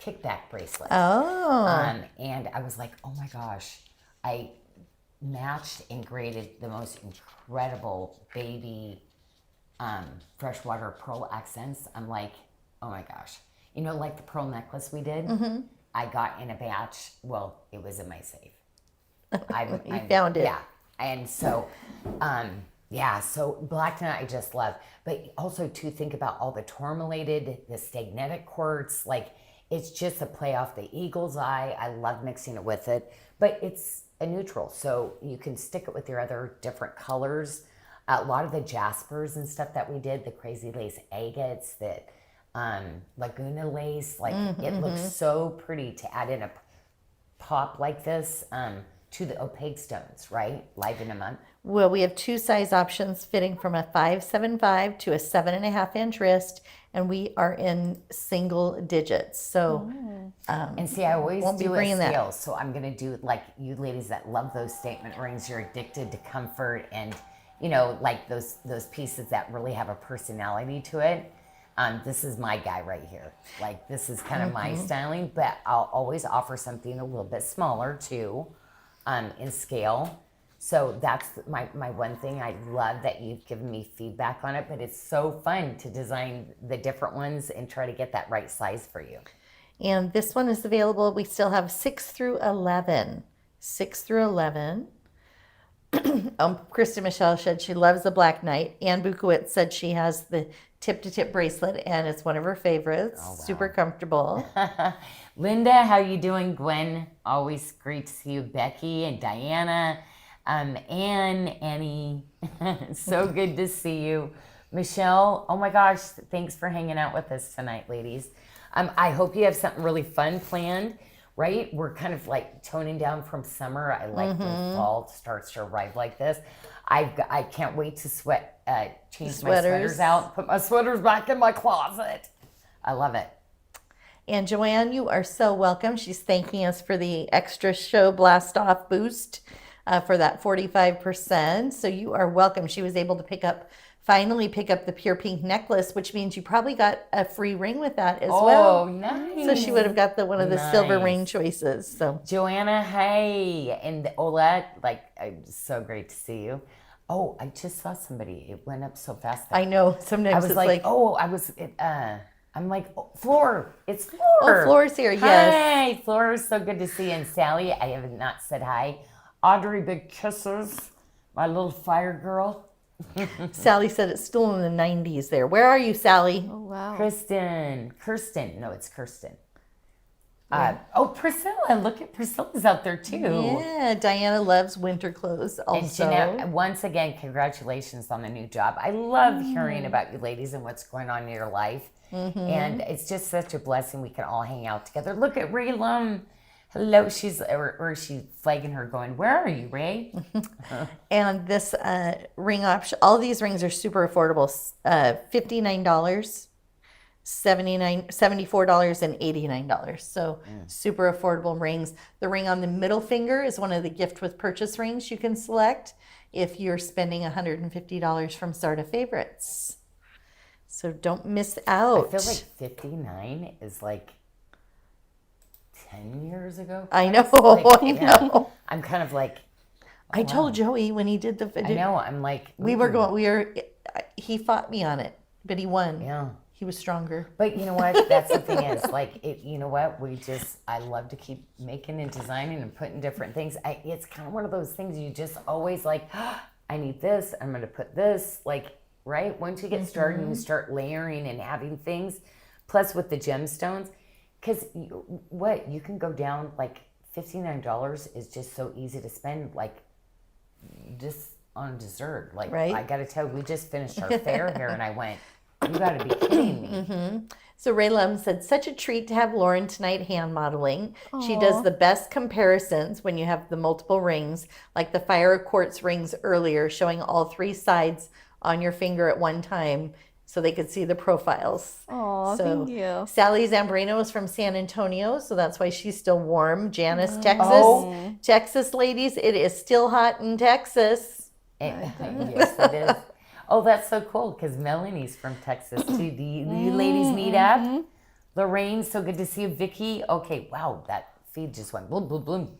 kickback bracelet. Oh. And I was like, oh my gosh, I matched and graded the most incredible baby freshwater pearl accents. I'm like, oh my gosh. You know, like the pearl necklace we did? I got in a batch. Well, it was in my safe. You found it. Yeah. And so, so Black Knight I just love. But also to think about all the tourmalated, the stagnetic quartz, like it's just a play off the eagle's eye. I love mixing it with it. But it's a neutral, so you can stick it with your other different colors. A lot of the jaspers and stuff that we did, the crazy lace agates, that Laguna lace, like it looks so pretty to add in a pop like this to the opaque stones, right? Liven them up. Well, we have two size options fitting from a 5.75 to a 7.5 inch wrist, and we are in single digits. So, and see, I always won't be do a bringing that. scale. So I'm going to do like you ladies that love those statement rings. You're addicted to comfort and, you know, like those pieces that really have a personality to it. This is my guy right here. Like this is kind of my styling, but I'll always offer something a little bit smaller too, in scale. So that's my one thing. I love that you've given me feedback on it, but it's so fun to design the different ones and try to get that right size for you. And this one is available. We still have 6 through 11. 6 through 11. Kristen Michelle said she loves the Black Knight. Ann Bukowitz said she has the tip-to-tip bracelet, and it's one of her favorites. Oh, wow. Super comfortable. Linda, how you doing? Gwen, always great to see you. Becky and Diana, Annie, so good to see you. Michelle, oh my gosh, thanks for hanging out with us tonight, ladies. I hope you have something really fun planned. Right? We're kind of like toning down from summer. I like when fall starts to arrive like this. I can't wait to change my sweaters out, put my sweaters back in my closet. I love it. And Joanne, you are so welcome. She's thanking us for the extra show blast off boost for that 45%. So you are welcome. She was able to finally pick up the pure pink necklace, which means you probably got a free ring with that as well. Oh, nice. So she would have got one of the silver ring choices. So Joanna, hey. And Ola, so great to see you. Oh, I just saw somebody. It went up so fast. I know. Sometimes I was I'm like, Floor, it's Floor. Oh, Floor's here, yes. Hi, Floor, so good to see you. And Sally, I have not said hi. Audrey, big kisses. My little fire girl. Sally said it's still in the 90s there. Where are you, Sally? Oh, wow. Kirsten. No, it's Kirsten. Priscilla. Look at Priscilla's out there too. Yeah, Diana loves winter clothes also. And Jeanette, once again, congratulations on the new job. I love hearing about you ladies and what's going on in your life. And it's just such a blessing we can all hang out together. Look at Ray Lum. Hello, or is she flagging her going, where are you, Ray? And this ring option, all these rings are super affordable, $59. $74.89. So super affordable rings. The ring on the middle finger is one of the gift with purchase rings you can select if you're spending $150 from SARDA Favorites. So don't miss out. I feel like 59 is like 10 years ago. I know. Like, I know. I'm kind of like, I told Joey when he did the I know. I'm like, he fought me on it, but he won. Yeah. He was stronger. But you know what? That's the thing is, like, you know what? I love to keep making and designing and putting different things. It's kind of one of those things you just always like, I need this. I'm going to put this. Like, right? Once you get started and you start layering and having things, plus with the gemstones, because you can go down, like, $59 is just so easy to spend, like, just on dessert. Like, right? I got to tell you, we just finished our fair here, and I went, you got to be kidding me. So Ray Lum said, such a treat to have Lauren tonight hand modeling. She does the best comparisons when you have the multiple rings, like the fire quartz rings earlier, showing all three sides on your finger at one time so they could see the profiles. Oh, so, thank you. Sally Zambrano is from San Antonio, so that's why she's still warm. Janice, Texas. Texas ladies, it is still hot in Texas. Yes, it is. Oh, that's so cool because Melanie's from Texas too. Do you ladies meet up? Lorraine, so good to see you. Vicky, okay, wow, that feed just went boom, boom, boom.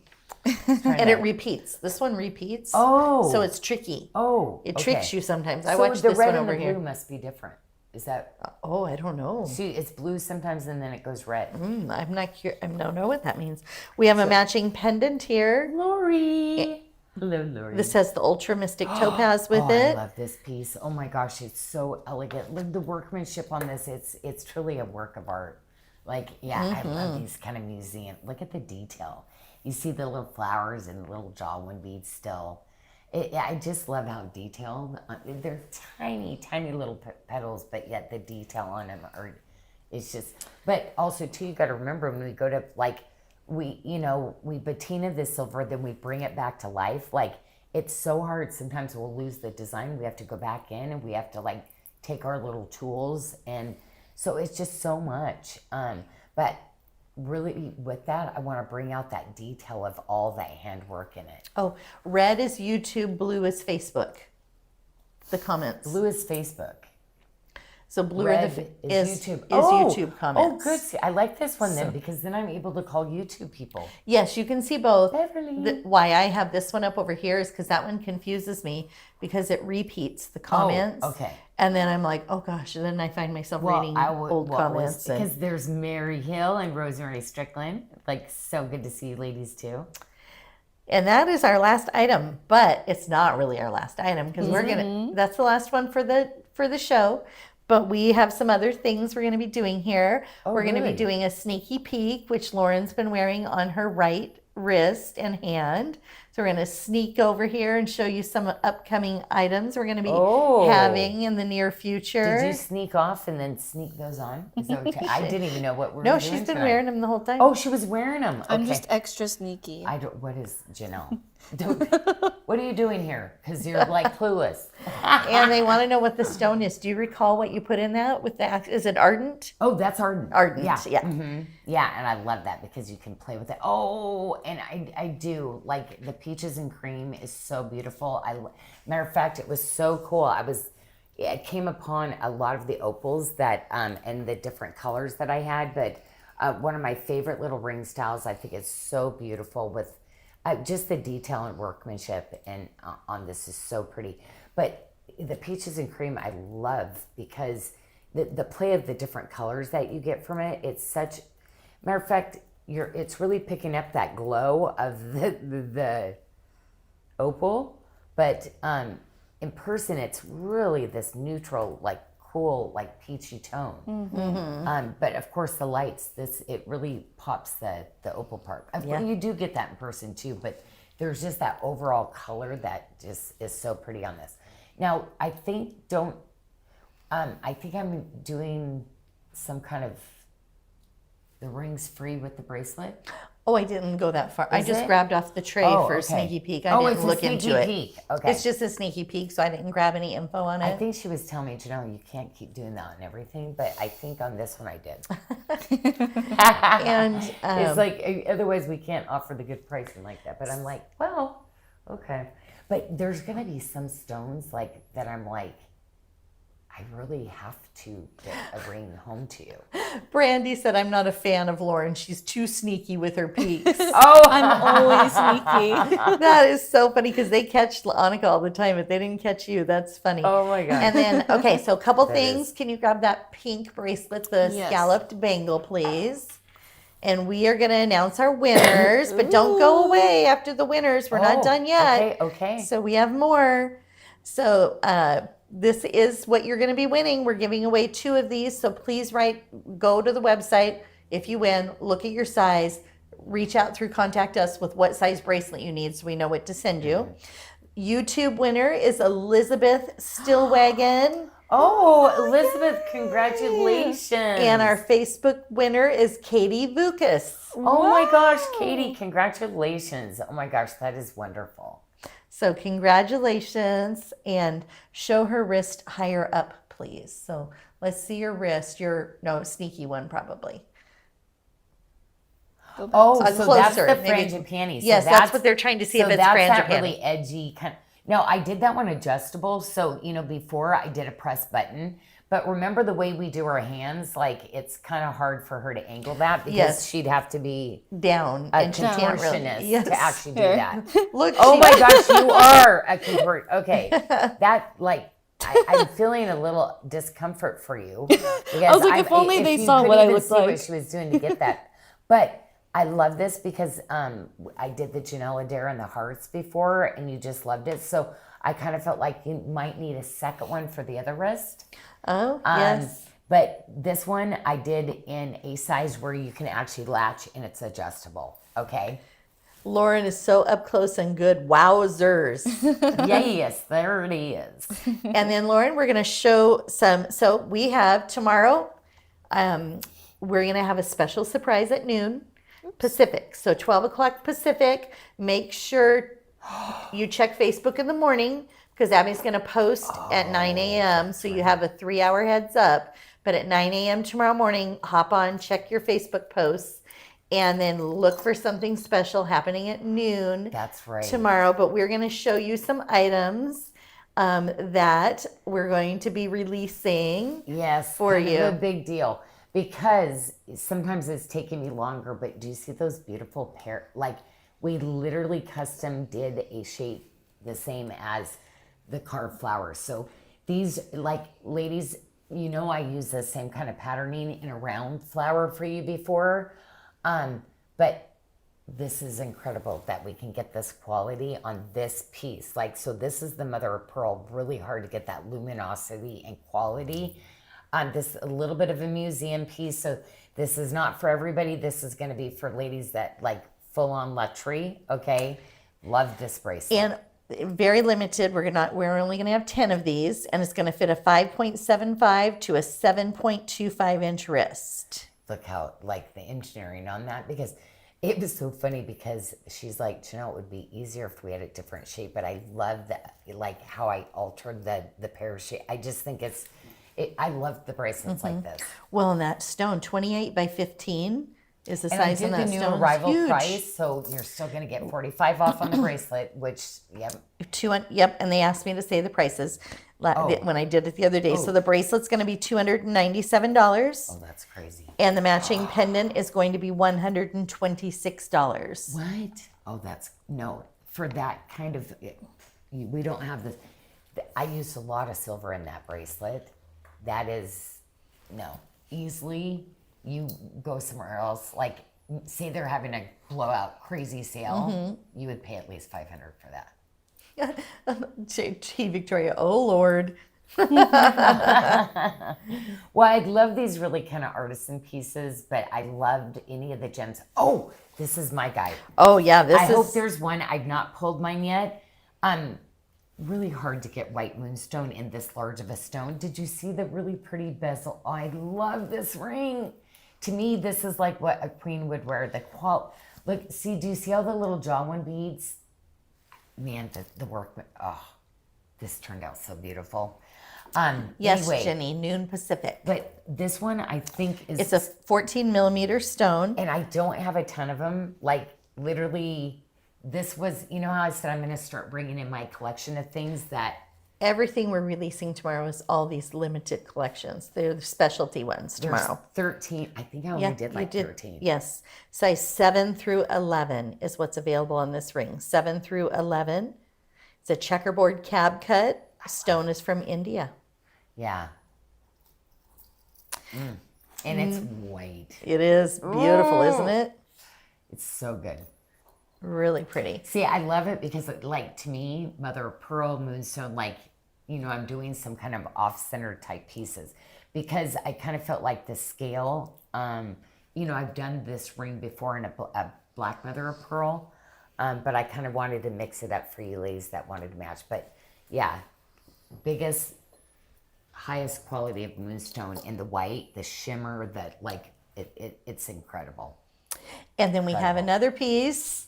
And it repeats. This one repeats. Oh. So it's tricky. Oh. It tricks you sometimes. I So watched the this red one and over the here. blue must be different. Is that? Oh, I don't know. See, it's blue sometimes and then it goes red. I'm not curious. I don't know what that means. We have a matching pendant here. Lori. Hello, Lori. This has the Ultra Mystic Topaz with I it. love this piece. Oh my gosh, it's so elegant. Look, the workmanship on this, it's truly a work of art. Like, yeah, I love these kind of museum. Look at the detail. You see the little flowers and little jawbone beads still. I just love how detailed. They're tiny, tiny little petals, but yet the detail on them it's just, but also too, you got to remember when we go to like, we patina the silver, then we bring it back to life. Like, it's so hard. Sometimes we'll lose the design. We have to go back in and we have to like take our little tools. And so it's just so much. But really with that, I want to bring out that detail of all that handwork in it. Oh, red is YouTube, blue is Facebook. The comments. Blue is Facebook. So blue Red is YouTube. YouTube comments. Oh, good. See, I like this one then because then I'm able to call YouTube people. Yes, you can see both. Beverly. Why I have this one up over here is because that one confuses me because it repeats the comments. Oh, okay. And then I'm like, oh gosh, and then I find myself reading old comments. Because there's Mary Hill and Rosemary Strickland. Like, so good to see you ladies too. And that is our last item, but it's not really our last item because that's the last one for the show. But we have some other things we're going to be doing here. We're going to be doing a sneaky peek, which Lauren's been wearing on her right wrist and hand. So we're going to sneak over here and show you some upcoming items we're going to be having in the near future. Did you sneak off and then sneak those on? Is that what I didn't even know what we're doing. No, she's been wearing them the whole time. Oh, she was wearing them. Okay. I'm just extra sneaky. What is Janyl? What are you doing here? Because you're like clueless. And they want to know what the stone is. Do you recall what you put in that? Is it ardent? Oh, that's ardent. Ardent, yeah. Mm-hmm. Yeah, and I love that because you can play with it. Oh, and I do. Like, the peaches and cream is so beautiful. Matter of fact, it was so cool. I came upon a lot of the opals that, and the different colors that I had, but one of my favorite little ring styles, I think is so beautiful with just the detail and workmanship and on this is so pretty. But the peaches and cream I love because the play of the different colors that you get from it, it's such, matter of fact, it's really picking up that glow of the opal, but in person it's really this neutral, like cool, like peachy tone. But of course the lights, it really pops the opal part. Of course, you do get that in person too, but there's just that overall color that just is so pretty on this. Now I think I'm doing some kind of the rings free with the bracelet. Oh, I didn't go that far. I Is just it? grabbed off the tray Oh, for a okay. sneaky peek. I Oh, didn't it's a look sneaky into it. peek. Okay. It's just a sneaky peek, so I didn't grab any info on I it. think she was telling me, Janyl, you can't keep doing that and everything, but I think on this one I did. And It's like, otherwise we can't offer the good pricing like that. But I'm like, well, okay. But there's going to be some stones like that I'm like, I really have to get a ring home to you. Brandy said, I'm not a fan of Lauren. She's too sneaky with her peeks. Oh, I'm always sneaky. That is so funny because they catch Annika all the time, but they didn't catch you. That's funny. Oh my God. And then, okay, so a couple That things. is- Can you grab that pink bracelet, the Yes. scalloped bangle, please? And we are going to announce our winners, but don't go away after the winners. We're not Oh, done yet. Okay. So we have more. So this is what you're going to be winning. We're giving away 2 of these. So please go to the website. If you win, look at your size, reach out through Contact Us with what size bracelet you need so we know what to send you. YouTube winner is Elizabeth Stillwagon. Oh, Elizabeth, congratulations. And our Facebook winner is Katie Vukas. Oh my gosh, Katie, congratulations. Oh my gosh, that is wonderful. So congratulations, and show her wrist higher up, please. So let's see your wrist. Sneaky one probably. Oh, so that's closer, the maybe. fringe and panties. Yes, so that's what they're trying to see if it's fringe or that really panty. edgy kind of. No, I did that one adjustable. So, before I did a press button. But remember the way we do our hands? Like, it's kind of hard for her to angle that because Yes. she'd have to be Down, a and she can't really. contortionist to actually do that. Look, Oh she- my gosh, you are a contort. Okay, that I'm feeling a little discomfort for you. Because I was like, if only they saw what I looked see what like. she was doing to get that. But I love this because I did the Janyl Adair and the hearts before, and you just loved it. So I kind of felt like you might need a second one for the other wrist. Oh, yes. But this one I did in a size where you can actually latch and it's adjustable. Okay. Lauren is so up close and good. Wowzers. Yes, there it is. And then, Lauren, we're going to show some. So we have tomorrow, we're going to have a special surprise at noon Pacific. So 12 o'clock Pacific. Make sure you check Facebook in the morning because Abby's going to post at 9 a.m. So you have a 3-hour heads up. But at 9 a.m. tomorrow morning, hop on, check your Facebook posts, and then look for something special happening at noon. That's right. Tomorrow. But we're going to show you some items that we're going to be releasing. Yes, for kind of you. a big deal because sometimes it's taking me longer. But do you see those beautiful pair? Like we literally custom did a shape the same as the carved flowers. So these, like ladies, I use the same kind of patterning in a round flower for you before, but this is incredible that we can get this quality on this piece. Like, so this is the mother of pearl, really hard to get that luminosity and quality. This a little bit of a museum piece. So this is not for everybody. This is going to be for ladies that like full on luxury. Okay. Love this bracelet. And very limited. We're only going to have 10 of these, and it's going to fit a 5.75 to a 7.25 inch wrist. Look how like the engineering on that, because it was so funny because she's like, it would be easier if we had a different shape, but I love that, like how I altered the pear shape. I just think I love the bracelets like this. Well, and that stone, 28 by 15 is the And I size did on the that new stone. arrival Huge. price, so you're still going to get 45 off on the bracelet, which, yep. Yep, and they asked me to say the prices when I did it the other day. So the bracelet's going to be $297. Oh, that's crazy. And the matching pendant is going to be $126. What? Oh, for that kind of, we don't have this. I used a lot of silver in that bracelet. That is, easily you go somewhere else. Like, say they're having a blowout crazy sale, you would pay at least $500 for that. T. Victoria, oh Lord. Well, I love these really kind of artisan pieces, but I loved any of the gems. Oh, this is my guy. Oh yeah, I hope there's one. I've not pulled mine yet. Really hard to get white moonstone in this large of a stone. Did you see the really pretty bezel? Oh, I love this ring. To me, this is like what a queen would wear. Look, see, do you see all the little jawline beads? Man, the work, this turned out so beautiful. Yes, anyway, Jenny, noon Pacific. but this one I think is... It's a 14 millimeter stone. And I don't have a ton of them. Like, literally, this was, you know how I said I'm going to start bringing in my collection of things that... Everything we're releasing tomorrow is all these limited collections. They're the specialty ones tomorrow. There's 13. I think I only did like 13. Yes. Size 7 through 11 is what's available on this ring. 7 through 11. It's a checkerboard cab cut. Stone is from India. Yeah. And it's white. It is beautiful, isn't it? It's so good. Really pretty. See, I love it because, like, to me, mother of pearl, moonstone, like, you know, I'm doing some kind of off-center type pieces because I kind of felt like the scale, you know, I've done this ring before in a black mother of pearl, but I kind of wanted to mix it up for you ladies that wanted to match. But yeah, biggest, highest quality of moonstone in the white, the shimmer, that like, it's incredible. And then we have another piece.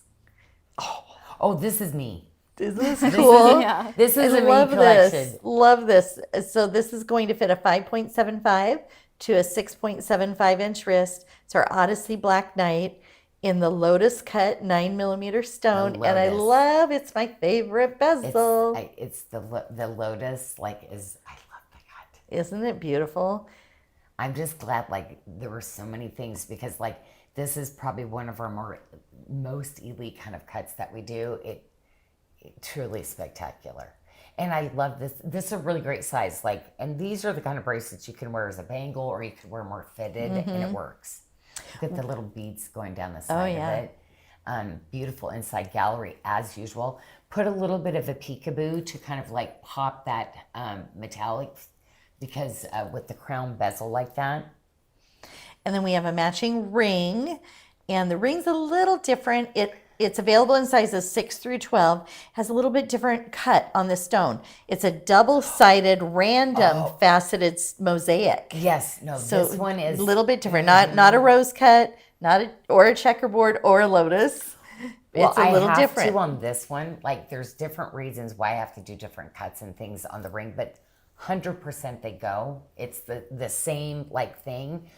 Oh, this is me. Isn't this cool? Yeah. This is a Love me collection. this. Love this. So this is going to fit a 5.75 to a 6.75 inch wrist. It's our Odyssey Black Knight in the lotus cut 9 millimeter stone. And I love, it's my favorite bezel. It's the lotus, like, I love the cut. Isn't it beautiful? I'm just glad, like, there were so many things because, like, this is probably one of our most elite kind of cuts that we do. It truly spectacular. And I love this. This is a really great size. Like, and these are the kind of bracelets you can wear as a bangle or you can wear more fitted and it works. Look at the little beads going down the side of it. Beautiful inside gallery as usual. Put a little bit of a peekaboo to kind of like pop that metallic because with the crown bezel like that. And then we have a matching ring, and the ring's a little different. It's available in sizes 6 through 12. Has a little bit different cut on the stone. It's a double-sided, random faceted mosaic. Yes, no, So this one is a little bit different. Not a rose cut, or a checkerboard or a lotus. It's a little different. On this one, like there's different reasons why I have to do different cuts and things on the ring, but 100% they go. It's the same like thing.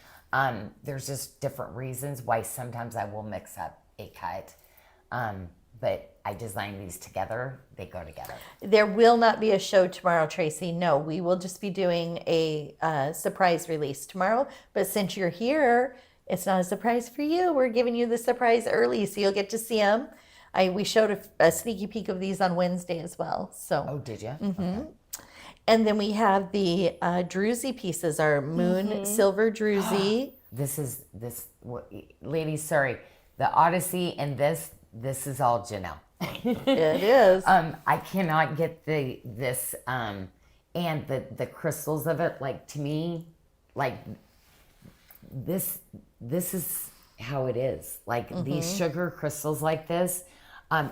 There's just different reasons why sometimes I will mix up a cut. But I design these together. They go together. There will not be a show tomorrow, Tracy. No, we will just be doing a surprise release tomorrow. But since you're here, it's not a surprise for you. We're giving you the surprise early, so you'll get to see them. We showed a sneaky peek of these on Wednesday as well. So. Oh, did you? Mm-hmm. Okay. And then we have the druzy pieces, our moon silver druzy. Ladies, sorry. The Odyssey and this is all Janyl. It is. I cannot get this and the crystals of it. Like to me, like this is how it is. Like these sugar crystals like this.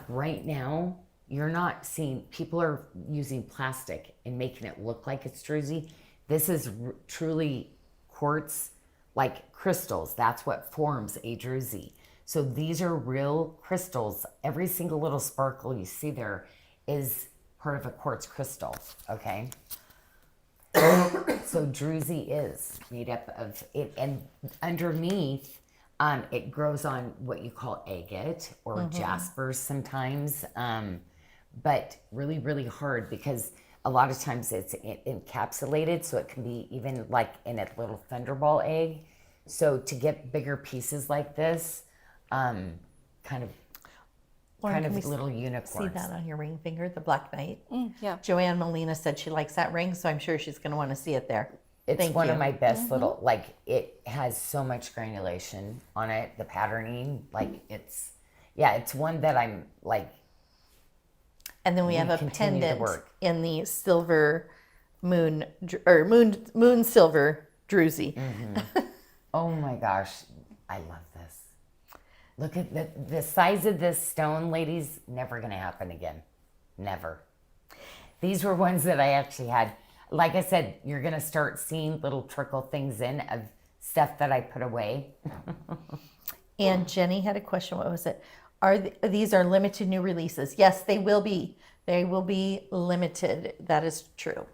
Right now, you're not seeing, people are using plastic and making it look like it's druzy. This is truly quartz, like crystals. That's what forms a druzy. So these are real crystals. Every single little sparkle you see there is part of a quartz crystal, okay? So druzy is made up of it, and underneath, it grows on what you call agate or jasper sometimes, but really, really hard because a lot of times it's encapsulated, so it can be even like in a little thunderball egg. So to get bigger pieces like this, kind of little unicorns. See that on your ring finger, the Black Knight? Yeah. Joanne Molina said she likes that ring, so I'm sure she's going to want to see it there. It's one of my best little, like it has so much granulation on it, the patterning, like it's one that I'm like. And then we have a continue to pendant work. in the silver moon silver druzy. Oh my gosh, I love this. Look at the size of this stone, ladies, never going to happen again. Never. These were ones that I actually had. Like I said, you're going to start seeing little trickle things in of stuff that I put away. And Jenny had a question. What was it? These are limited new releases? Yes, they will be. They will be limited. That is true.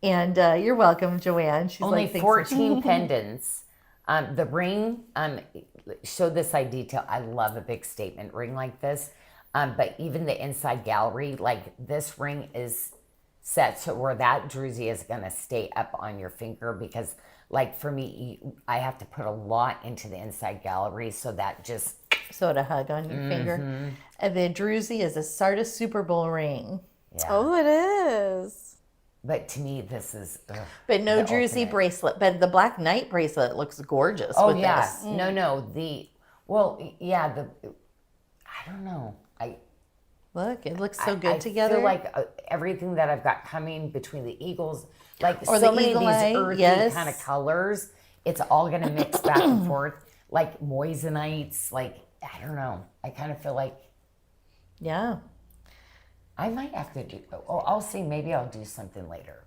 And you're welcome, Joanne. She's Only like, thanks for 14 pendants. The ring, show this eye detail. I love a big statement ring like this. But even the inside gallery, like this ring is set so where that druzy is going to stay up on your finger, because like for me, I have to put a lot into the inside gallery, so that just so to hug on your finger. And the druzy is a SARDA Super Bowl ring. yeah. Oh, it is. But to me, this is But no the druzy ultimate. bracelet. But the Black Knight bracelet looks gorgeous Oh with yeah, this. no, I don't know. Look, it looks so good I together. feel like everything that I've got coming between the eagles, like Or so the many of eagle these eye, earthy yes. kind of colors, it's all going to mix back and forth, like moissanites. Like I don't know. I kind of feel like Yeah. I might have to do. Oh, I'll see. Maybe I'll do something later.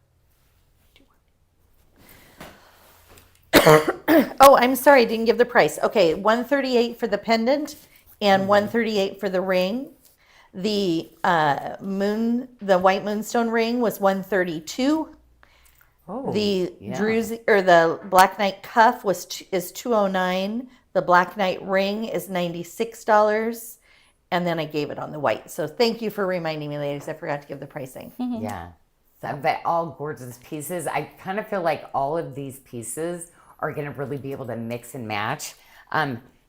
Oh, I'm sorry, I didn't give the price. Okay, $138 for the pendant and $138 for the ring. The white moonstone ring was $132. Oh, The yeah. druzy or the Black Knight cuff is $209. The Black Knight ring is $96. And then I gave it on the white. So thank you for reminding me, ladies. I forgot to give the pricing. Yeah. But all gorgeous pieces. I kind of feel like all of these pieces are going to really be able to mix and match.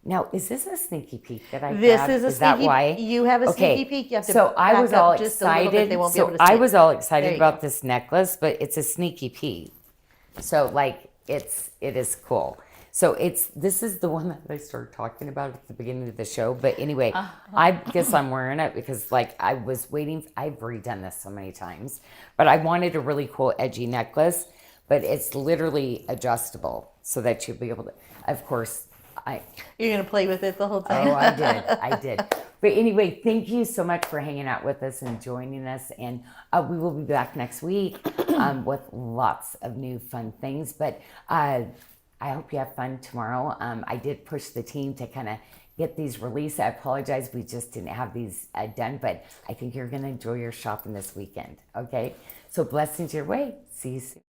Now, is this a sneaky peek that I This have? is a that sneaky. why? You have a Okay, sneaky peek. You have to so I back was up all just a little bit. excited. They won't be So able to see I it. was all There excited you about go. this necklace, but it's a sneaky peek. So like it is cool. So this is the one that I started talking about at the beginning of the show. But anyway, I guess I'm wearing it because like I was waiting. I've redone this so many times, but I wanted a really cool edgy necklace. But it's literally adjustable so that you'll be able to. Of course, You're gonna play with it the whole time. Oh, I did. But anyway, thank you so much for hanging out with us and joining us. And we will be back next week with lots of new fun things. But I hope you have fun tomorrow. I did push the team to kind of get these released. I apologize. We just didn't have these done. But I think you're going to enjoy your shopping this weekend. Okay? So blessings your way. See you soon.